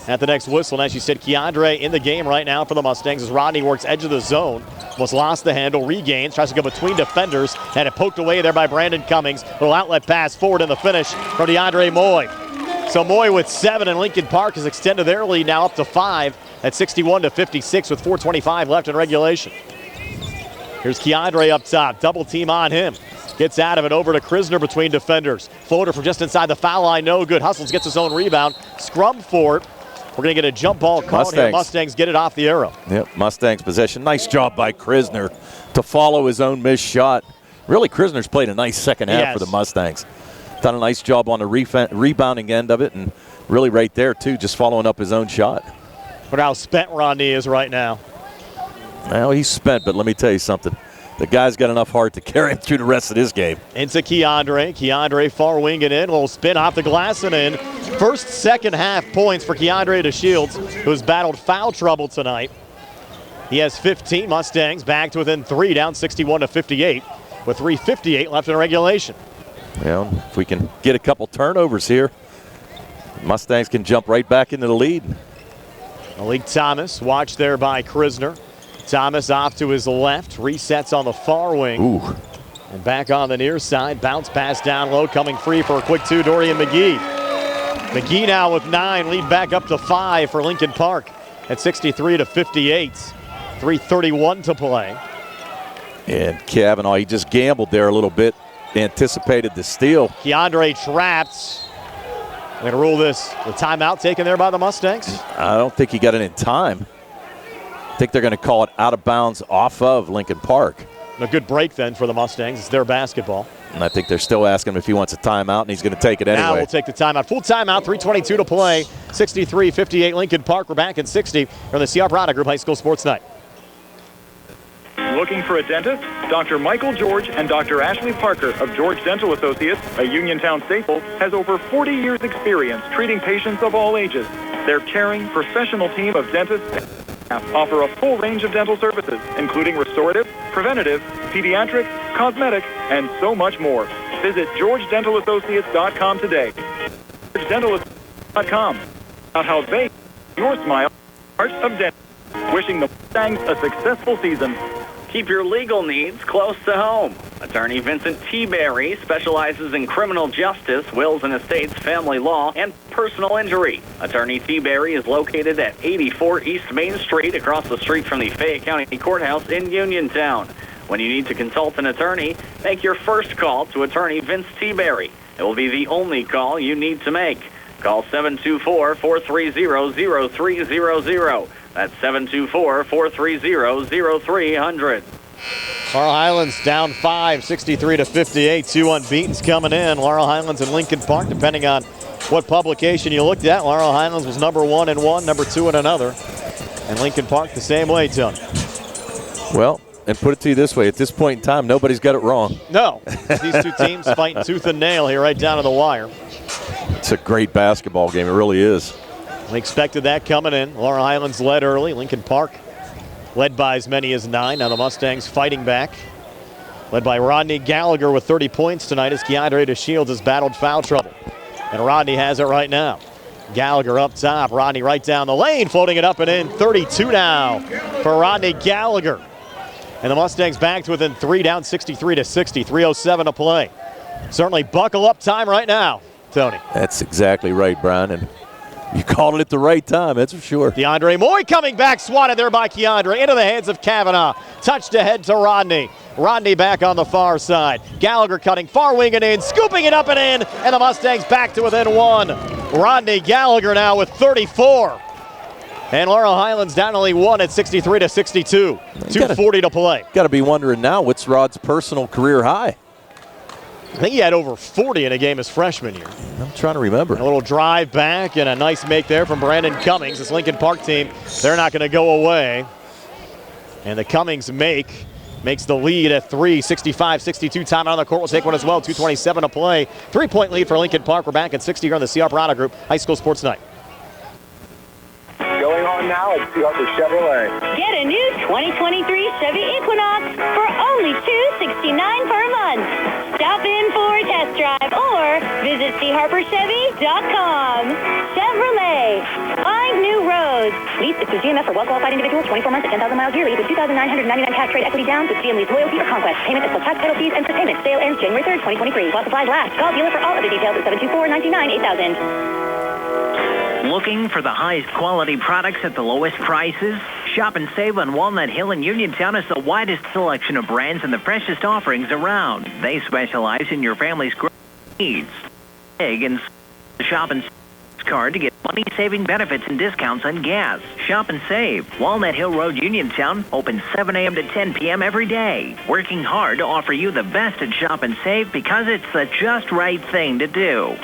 at the next whistle. And as you said, Keandre in the game right now for the Mustangs as Rodney works edge of the zone. Almost lost the handle, regains, tries to go between defenders, and it poked away there by Brandon Cummings. Little outlet pass forward in the finish from DeAndre Moy. So Moy with 7, and Lincoln Park has extended their lead now up to 5 at 61-56 with 4:25 left in regulation. Here's Keandre up top, double team on him. Gets out of it, over to Krisner between defenders. Floater from just inside the foul line, no good. Hustles, gets his own rebound. Scrum for it. We're going to get a jump ball call here. Mustangs get it off the arrow. Yep, Mustangs possession. Nice job by Krisner to follow his own missed shot. Really, Krisner's played a nice second half for the Mustangs. Done a nice job on the rebounding end of it, and really right there, too, just following up his own shot. But how spent Rodney is right now. Well, he's spent, but let me tell you something. The guy's got enough heart to carry him through the rest of this game. Into Keandre. Keandre far winging in. Little spin off the glass and in. First, second half points for Keandre DeShields, who's battled foul trouble tonight. He has 15. Mustangs back to within 3, down 61-58 with 3:58 left in regulation. Well, if we can get a couple turnovers here, Mustangs can jump right back into the lead. Malik Thomas, watched there by Krisner. Thomas off to his left, resets on the far wing. Ooh. And back on the near side, bounce pass down low, coming free for a quick 2, Dorian McGee. McGee now with 9, lead back up to 5 for Lincoln Park at 63-58. 3:31 to play. And Kavanaugh, he just gambled there a little bit, anticipated the steal. Keandre trapped. We're going to rule this the timeout taken there by the Mustangs. I don't think he got it in time. I think they're going to call it out of bounds off of Lincoln Park. A good break then for the Mustangs. It's their basketball. And I think they're still asking him if he wants a timeout, and he's going to take it anyway. Now we'll take the timeout. Full timeout, 3:22 to play. 63-58 Lincoln Park. We're back in 60 for the CR Product Group High School Sports Night. Looking for a dentist? Dr. Michael George and Dr. Ashley Parker of George Dental Associates, a Uniontown staple, has over 40 years experience treating patients of all ages. Their caring, professional team of dentists offer a full range of dental services, including restorative, preventative, pediatric, cosmetic, and so much more. Visit GeorgeDentalAssociates.com today. GeorgeDentalAssociates.com. About how they your smile, art of dental. Wishing the Mustangs a successful season. Keep your legal needs close to home. Attorney Vincent T. Berry specializes in criminal justice, wills and estates, family law, and personal injury. Attorney T. Berry is located at 84 East Main Street, across the street from the Fayette County Courthouse in Uniontown. When you need to consult an attorney, make your first call to Attorney Vince T. Berry. It will be the only call you need to make. Call 724-430-0300. That's 724-430-0300. Laurel Highlands down 5, 63-58. 2 unbeaten's coming in. Laurel Highlands and Lincoln Park, depending on what publication you looked at. Laurel Highlands was number 1 in one, number 2 in another. And Lincoln Park the same way, Tony. Well, and put it to you this way, at this point in time, nobody's got it wrong. No. These two teams fighting tooth and nail here right down to the wire. It's a great basketball game. It really is. We expected that coming in. Laurel Highlands led early. Lincoln Park led by as many as 9. Now the Mustangs fighting back. Led by Rodney Gallagher with 30 points tonight as Keandre DeShields has battled foul trouble. And Rodney has it right now. Gallagher up top. Rodney right down the lane, floating it up and in. 32 now for Rodney Gallagher. And the Mustangs back to within 3, down 63-60. 3:07 to play. Certainly buckle up time right now, Tony. That's exactly right, Brian. And you called it at the right time, that's for sure. DeAndre Moy coming back, swatted there by Keandre, into the hands of Kavanaugh. Touched ahead to Rodney. Rodney back on the far side. Gallagher cutting, far wing and in, scooping it up and in, and the Mustangs back to within 1. Rodney Gallagher now with 34. And Laurel Highlands down only 1 at 63-62. 2:40 to play. Got to be wondering now, what's Rod's personal career high? I think he had over 40 in a game his freshman year. I'm trying to remember. A little drive back and a nice make there from Brandon Cummings. This Lincoln Park team, they're not going to go away. And the Cummings makes the lead at 3, 65-62. Time out on the court. We'll take one as well. 2:27 to play. 3-point lead for Lincoln Park. We're back at 60 here on the CR Product Group High School Sports Night. Going on now at Harper Chevrolet. Get a new 2023 Chevy Equinox for only $269 per month. Stop in for a test drive or visit charperchevy.com. Chevrolet. Find new roads. Lease is through GMF for well-qualified individuals, 24 months at 10,000 miles yearly with $2,999 cash trade equity down with GM Lease loyalty or conquest. Payment plus tax, title fees, and payment. Sale ends January 3rd, 2023. While supplies last. Call dealer for all other details at 724-99-8000. Looking for the highest quality products at the lowest prices? Shop and save on Walnut Hill in Uniontown has the widest selection of brands and the freshest offerings around. They specialize in your family's needs. Egg and shop and save card to get money-saving benefits and discounts on gas. Shop and save. Walnut Hill Road, Uniontown, open 7 a.m. to 10 p.m. every day. Working hard to offer you the best at Shop and Save because it's the just right thing to do.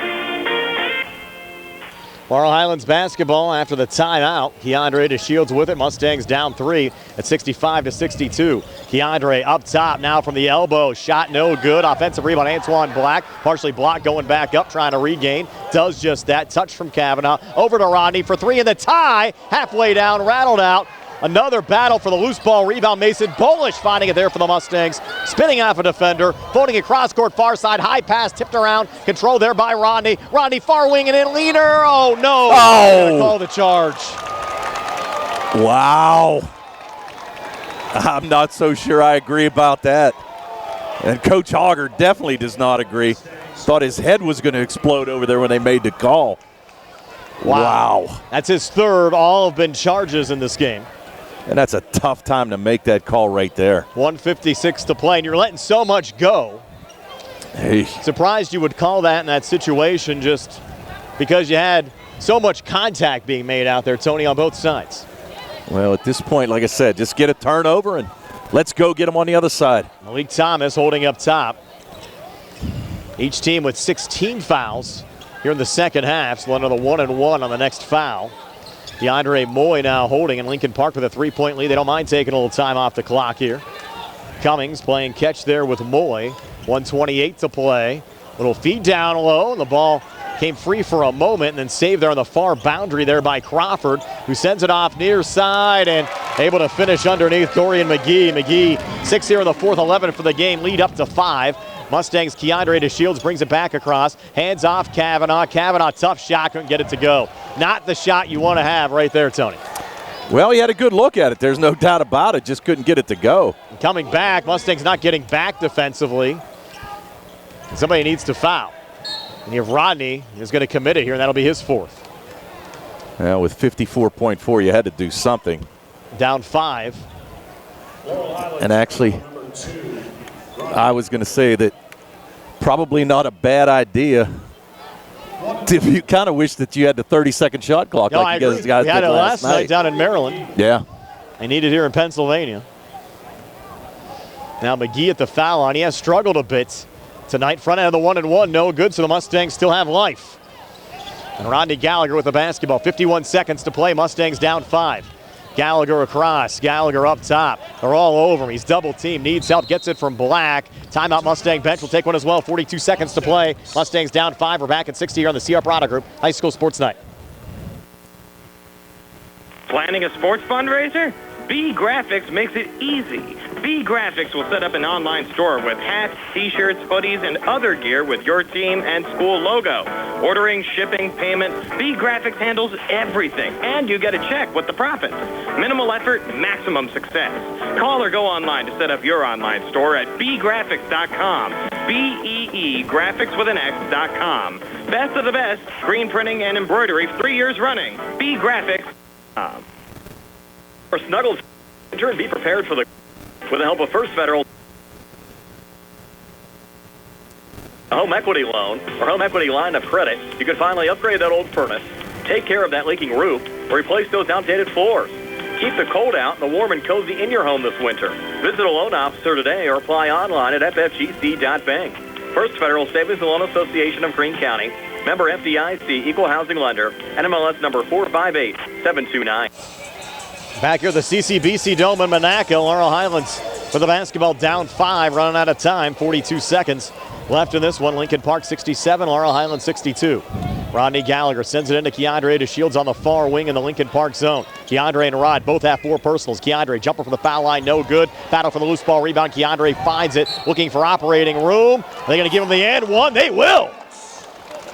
Laurel Highlands basketball after the timeout. Keandre DeShields with it. Mustangs down 3 at 65-62. Keandre up top now from the elbow. Shot no good. Offensive rebound, Antoine Black. Partially blocked, going back up, trying to regain. Does just that. Touch from Kavanaugh. Over to Rodney for 3 in the tie. Halfway down, rattled out. Another battle for the loose ball rebound. Mason Bolish finding it there for the Mustangs. Spinning off a defender. Floating across court far side. High pass tipped around. Controlled there by Rodney. Rodney far wing and in. Leaner. Oh, no. Oh. Call the charge. Wow. I'm not so sure I agree about that. And Coach Auger definitely does not agree. Thought his head was going to explode over there when they made the call. Wow. That's his third. All have been charges in this game. And that's a tough time to make that call right there. 1:56 to play, and you're letting so much go. Hey. Surprised you would call that in that situation just because you had so much contact being made out there, Tony, on both sides. Well, at this point, like I said, just get a turnover and let's go get them on the other side. Malik Thomas holding up top. Each team with 16 fouls here in the second half. So another 1-1 on the next foul. DeAndre Moy now holding in Lincoln Park with a 3-point lead. They don't mind taking a little time off the clock here. Cummings playing catch there with Moy. 1:28 to play. Little feed down low, and the ball came free for a moment and then saved there on the far boundary there by Crawford, who sends it off near side and able to finish underneath Dorian McGee. McGee 6 here in the fourth, 11 for the game, lead up to 5. Mustangs Keandre DeShields brings it back across. Hands off Kavanaugh. Kavanaugh, tough shot, couldn't get it to go. Not the shot you want to have right there, Tony. Well, he had a good look at it. There's no doubt about it. Just couldn't get it to go. Coming back, Mustangs not getting back defensively. Somebody needs to foul. And you have Rodney is going to commit it here, and that'll be his fourth. Well, with 54.4, you had to do something. Down 5. And actually, I was going to say that probably not a bad idea. You kind of wish that you had the 30-second shot clock like you guys we had did it last night down in Maryland. Yeah. They need it here in Pennsylvania. Now McGee at the foul line. He has struggled a bit tonight. Front end of the 1-1, no good, so the Mustangs still have life. And Rodney Gallagher with the basketball. 51 seconds to play. Mustangs down 5. Gallagher across, Gallagher up top. They're all over him. He's double teamed, needs help, gets it from Black. Timeout, Mustang bench will take one as well. 42 seconds to play. Mustangs down 5. We're back at 60 here on the CR Product Group High School Sports Night. Planning a sports fundraiser? B Graphics makes it easy. B Graphics will set up an online store with hats, t-shirts, hoodies, and other gear with your team and school logo. Ordering, shipping, payment, B Graphics handles everything, and you get a check with the profits. Minimal effort, maximum success. Call or go online to set up your online store at bgraphics.com. B-E-E, graphics with an X.com. Best of the best, screen printing and embroidery 3 years running. bgraphics.com. For Snuggles, enter and be prepared for the with the help of First Federal Home Equity Loan or Home Equity Line of Credit. You can finally upgrade that old furnace, take care of that leaking roof, or replace those outdated floors. Keep the cold out and the warm and cozy in your home this winter. Visit a loan officer today or apply online at ffgc.bank. First Federal Savings and Loan Association of Greene County. Member FDIC, Equal Housing Lender. NMLS number 458729. Back here at the CCBC Dome in Monaco, Laurel Highlands for the basketball down 5, running out of time, 42 seconds left in this one. Lincoln Park 67, Laurel Highlands 62. Rodney Gallagher sends it into Keandre DeShields on the far wing in the Lincoln Park zone. Keandre and Rod both have 4 personals. Keandre jumper for the foul line, no good. Battle for the loose ball rebound. Keandre finds it, looking for operating room. Are they going to give him the and one? They will.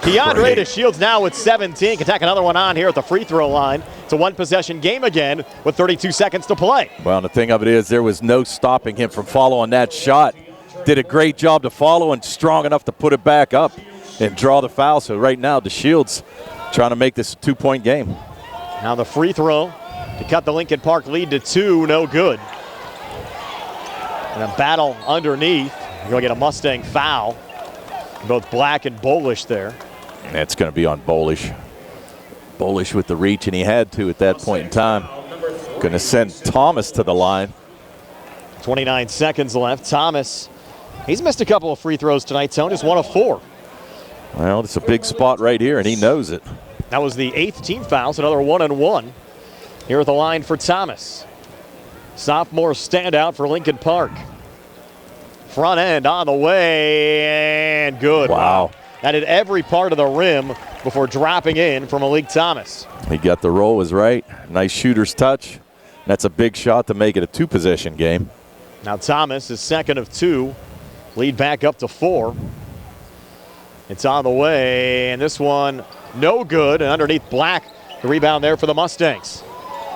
Keandre DeShields now with 17. Can tack another one on here at the free throw line. It's a one-possession game again with 32 seconds to play. Well, the thing of it is there was no stopping him from following that shot. Did a great job to follow and strong enough to put it back up and draw the foul. So right now, DeShields trying to make this a 2-point game. Now the free throw to cut the Lincoln Park lead to 2, no good. And a battle underneath. You're going to get a Mustang foul. Both Black and Bolish there. That's going to be on Bolish. Bolish with the reach, and he had to at that point in time. Going to send Thomas to the line. 29 seconds left. Thomas, he's missed a couple of free throws tonight, Tony. Just 1 of 4. Well, it's a big spot right here, and he knows it. That was the 8th team foul, so another 1 and 1 here at the line for Thomas. Sophomore standout for Lincoln Park. Front end on the way, and good. Wow. That hit every part of the rim before dropping in from Malik Thomas. He got the roll, was right. Nice shooter's touch. That's a big shot to make it a 2-possession game. Now Thomas is 2nd of 2. Lead back up to 4. It's on the way, and this one no good. And underneath Black, the rebound there for the Mustangs.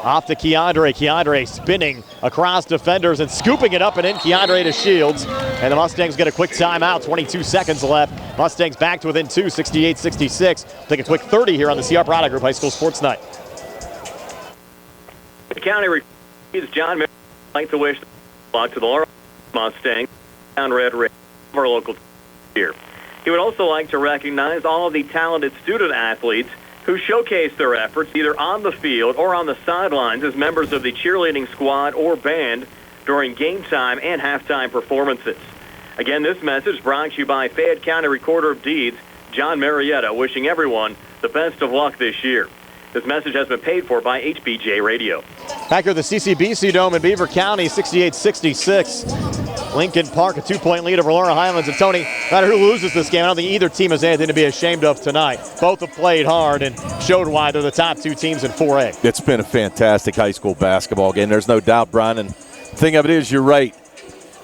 Off to Keandre. Keandre spinning across defenders and scooping it up and in. Keandre DeShields. And the Mustangs get a quick timeout. 22 seconds left. Mustangs back to within 2, 68-66. Take a quick 30 here on the CR Product Group High School Sports Night. The county is John Miller. I'd like to wish luck to the Laurel Mustangs down Red Ridge, our local here. He would also like to recognize all of the talented student athletes who showcase their efforts either on the field or on the sidelines as members of the cheerleading squad or band during game time and halftime performances. Again, this message brought to you by Fayette County Recorder of Deeds, John Marietta, wishing everyone the best of luck this year. This message has been paid for by HBJ Radio. Back here at the CCBC Dome in Beaver County, 68-66. Lincoln Park, a 2-point lead over Laurel Highlands. And Tony, no matter who loses this game, I don't think either team has anything to be ashamed of tonight. Both have played hard and showed why they're the top 2 teams in 4A. It's been a fantastic high school basketball game. There's no doubt, Brian. And the thing of it is, you're right.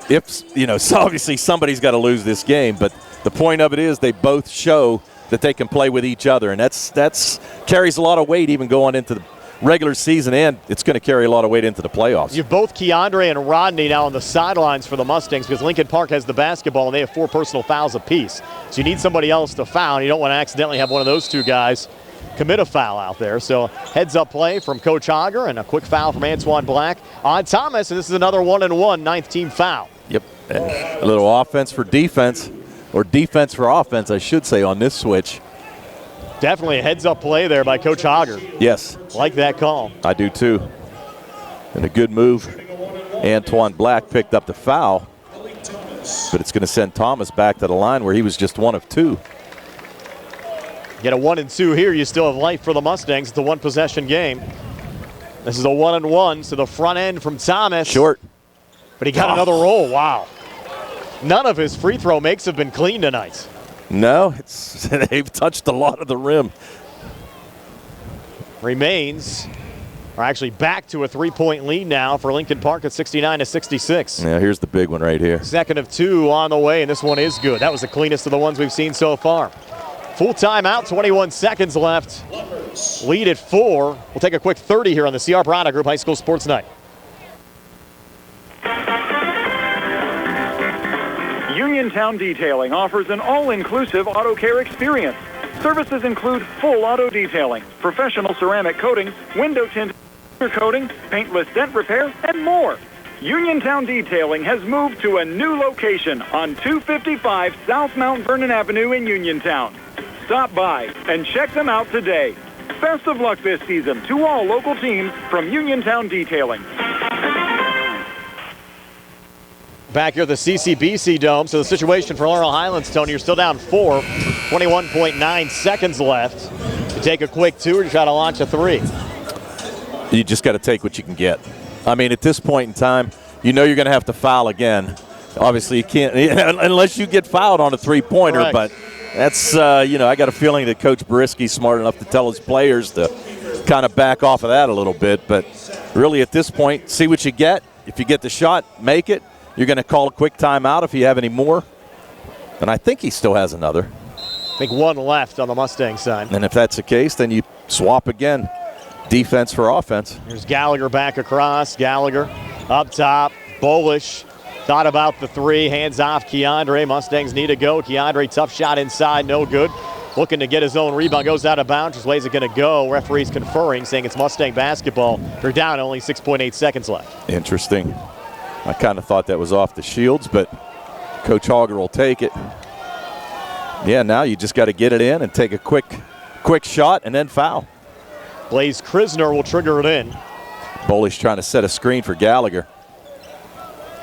If, so obviously somebody's got to lose this game, but the point of it is they both show that they can play with each other, and that's carries a lot of weight even going into the regular season, and it's going to carry a lot of weight into the playoffs. You have both Keandre and Rodney now on the sidelines for the Mustangs because Lincoln Park has the basketball and they have 4 personal fouls apiece. So you need somebody else to foul, and you don't want to accidentally have one of those 2 guys commit a foul out there. So heads-up play from Coach Hogger and a quick foul from Antoine Black on Thomas, and this is another 1-and-1 9th team foul. Yep, and a little offense for defense. Or defense for offense, I should say, on this switch. Definitely a heads-up play there by Coach Hogger. Yes. Like that call. I do, too. And a good move. Antoine Black picked up the foul, but it's going to send Thomas back to the line where he was just 1 of 2. Get a 1 and 2 here. You still have life for the Mustangs. It's a 1-possession game. This is a 1-and-1, so the front end from Thomas. Short. But he got another roll. Wow. None of his free throw makes have been clean tonight. No, they've touched a lot of the rim. Remains, or actually back to a 3-point lead now for Lincoln Park at 69-66. Yeah, here's the big one right here. 2nd of 2 on the way, and this one is good. That was the cleanest of the ones we've seen so far. Full timeout, 21 seconds left. Lead at 4. We'll take a quick 30 here on the CR Product Group High School Sports Night. Uniontown Detailing offers an all-inclusive auto care experience. Services include full auto detailing, professional ceramic coatings, window tint coating, paintless dent repair, and more. Uniontown Detailing has moved to a new location on 255 South Mount Vernon Avenue in Uniontown. Stop by and check them out today. Best of luck this season to all local teams from Uniontown Detailing. back here at the CCBC Dome. So the situation for Laurel Highlands, Tony, you're still down 4, 21.9 seconds left. You take a quick 2 or you try to launch a 3. You just got to take what you can get. I mean, at this point in time, you know you're going to have to foul again. Obviously, you can't unless you get fouled on a three-pointer. Correct. But that's, I got a feeling that Coach Boriski's smart enough to tell his players to kind of back off of that a little bit. But really, at this point, see what you get. If you get the shot, make it. You're going to call a quick timeout if you have any more. And I think he still has another. I think 1 left on the Mustang side. And if that's the case, then you swap again. Defense for offense. Here's Gallagher back across. Gallagher up top. Bolish thought about the 3. Hands off Keandre. Mustangs need to go. Keandre, tough shot inside. No good. Looking to get his own rebound. Goes out of bounds. Which way is it going to go? Referees conferring, saying it's Mustang basketball. They're down. Only 6.8 seconds left. Interesting. I kind of thought that was off the Shields, but Coach Hogger will take it. Yeah, now you just got to get it in and take a quick shot and then foul. Blaze Krisner will trigger it in. Bolish trying to set a screen for Gallagher.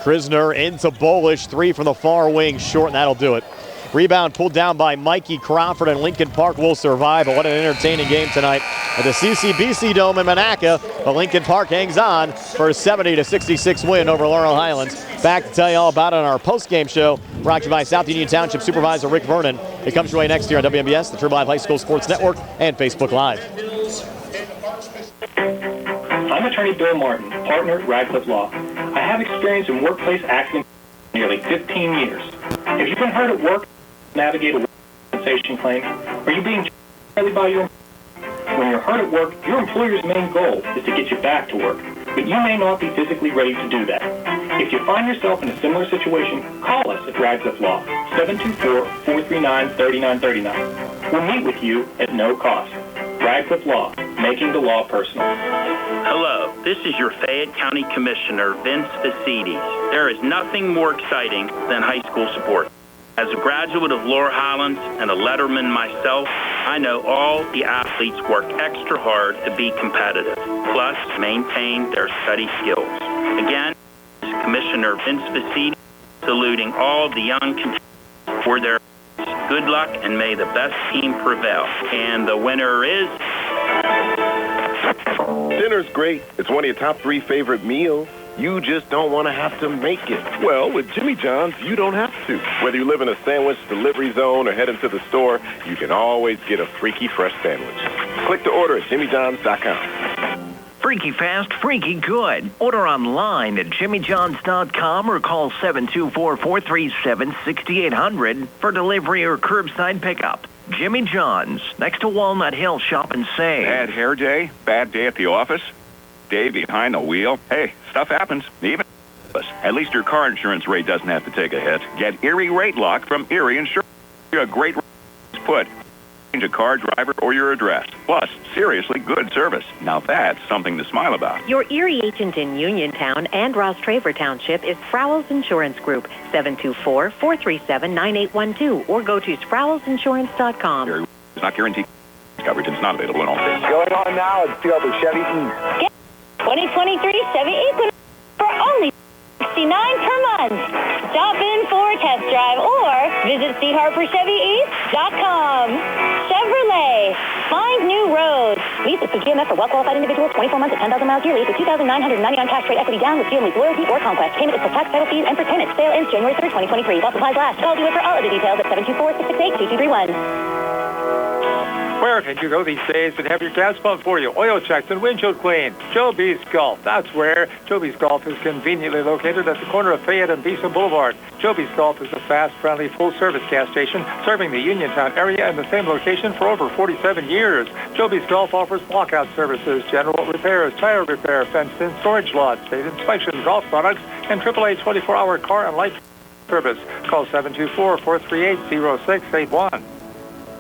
Krisner into Bolish. 3 from the far wing, short, and that'll do it. Rebound pulled down by Mikey Crawford, and Lincoln Park will survive. But what an entertaining game tonight at the CCBC Dome in Monaca. But Lincoln Park hangs on for a 70-66 win over Laurel Highlands. Back to tell you all about it on our post-game show, brought to you by South Union Township Supervisor Rick Vernon. It comes your way next year on WMBS, the True Live High School Sports Network, and Facebook Live. I'm attorney Bill Martin, partner at Radcliffe Law. I have experience in workplace accidents for nearly 15 years. Have you been hurt at work, navigate a compensation claim? Are you being treated by your When you're hurt at work, your employer's main goal is to get you back to work, but you may not be physically ready to do that. If you find yourself in a similar situation, call us at Radcliffe Law, 724-439-3939. We'll meet with you at no cost. Radcliffe Law, making the law personal. Hello, this is your Fayette County Commissioner, Vince Facides. There is nothing more exciting than high school sports. As a graduate of Laurel Highlands and a letterman myself, I know all the athletes work extra hard to be competitive, plus maintain their study skills. Again, this is Commissioner Vince Facides saluting all the young contenders for their good luck, and may the best team prevail. And the winner is... Dinner's great. It's one of your top 3 favorite meals. You just don't want to have to make it. Well, with Jimmy John's, you don't have to. Whether you live in a sandwich delivery zone or head into the store, you can always get a freaky fresh sandwich. Click to order at jimmyjohns.com. Freaky fast, freaky good. Order online at jimmyjohns.com or call 724-437-6800 for delivery or curbside pickup. Jimmy John's, next to Walnut Hill. Shop and save. Bad hair day? Bad day at the office? Day behind the wheel? Hey, stuff happens. Even at least your car insurance rate doesn't have to take a hit. Get Erie Rate Lock from Erie Insurance. A great put. Change a car, driver, or your address. Plus, seriously good service. Now that's something to smile about. Your Erie agent in Uniontown and Ross Traver Township is Sprowell's Insurance Group, 724-437-9812, or go to sprowellsinsurance.com. It's not guaranteed coverage. It's not available in all states. Going on now at Silver Chevy East. Get 2023 Chevy Equinox for only $69 per month. Stop in for a test drive or visit charperchevyeast.com. Chevrolet, find new roads. Lease is for GMF for well-qualified individuals, 24 months at 10,000 miles yearly for $2,999 cash rate equity down with GM loyalty or conquest. Payment is for tax, title fees, and for tenants. Sale ends January 3rd, 2023. While supplies last. Call dealer for all other details at 724-668-2231. Where can you go these days and have your gas pumped for you? Oil checks and windshield clean. Joe B's Golf. That's where. Joe B's Golf is conveniently located at the corner of Fayette and Beeson Boulevard. Joe B's Golf is a fast, friendly, full-service gas station serving the Uniontown area in the same location for over 47 years. Joe B's Golf offers blockout services, general repairs, tire repair, fenced-in storage lots, state inspection, golf products, and AAA 24-hour car and light service. Call 724-438-0681.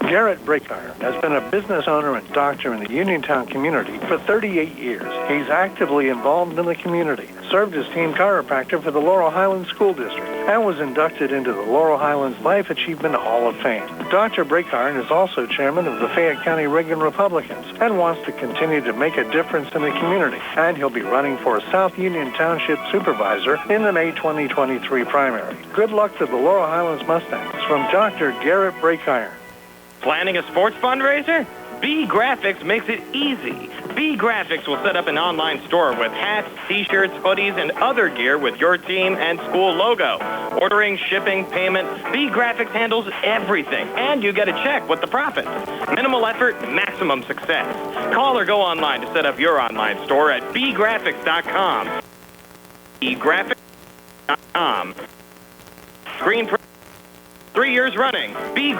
Garrett Brickiron has been a business owner and doctor in the Uniontown community for 38 years. He's actively involved in the community, served as team chiropractor for the Laurel Highlands School District, and was inducted into the Laurel Highlands Life Achievement Hall of Fame. Dr. Breakiron is also chairman of the Fayette County Reagan Republicans and wants to continue to make a difference in the community, and he'll be running for a South Union Township supervisor in the May 2023 primary. Good luck to the Laurel Highlands Mustangs from Dr. Garrett Breakiron. Planning a sports fundraiser? B Graphics makes it easy. B Graphics will set up an online store with hats, t-shirts, hoodies, and other gear with your team and school logo. Ordering, shipping, payment, B Graphics handles everything, and you get a check with the profit. Minimal effort, maximum success. Call or go online to set up your online store at bgraphics.com. bgraphics.com. Screen 3 years running. B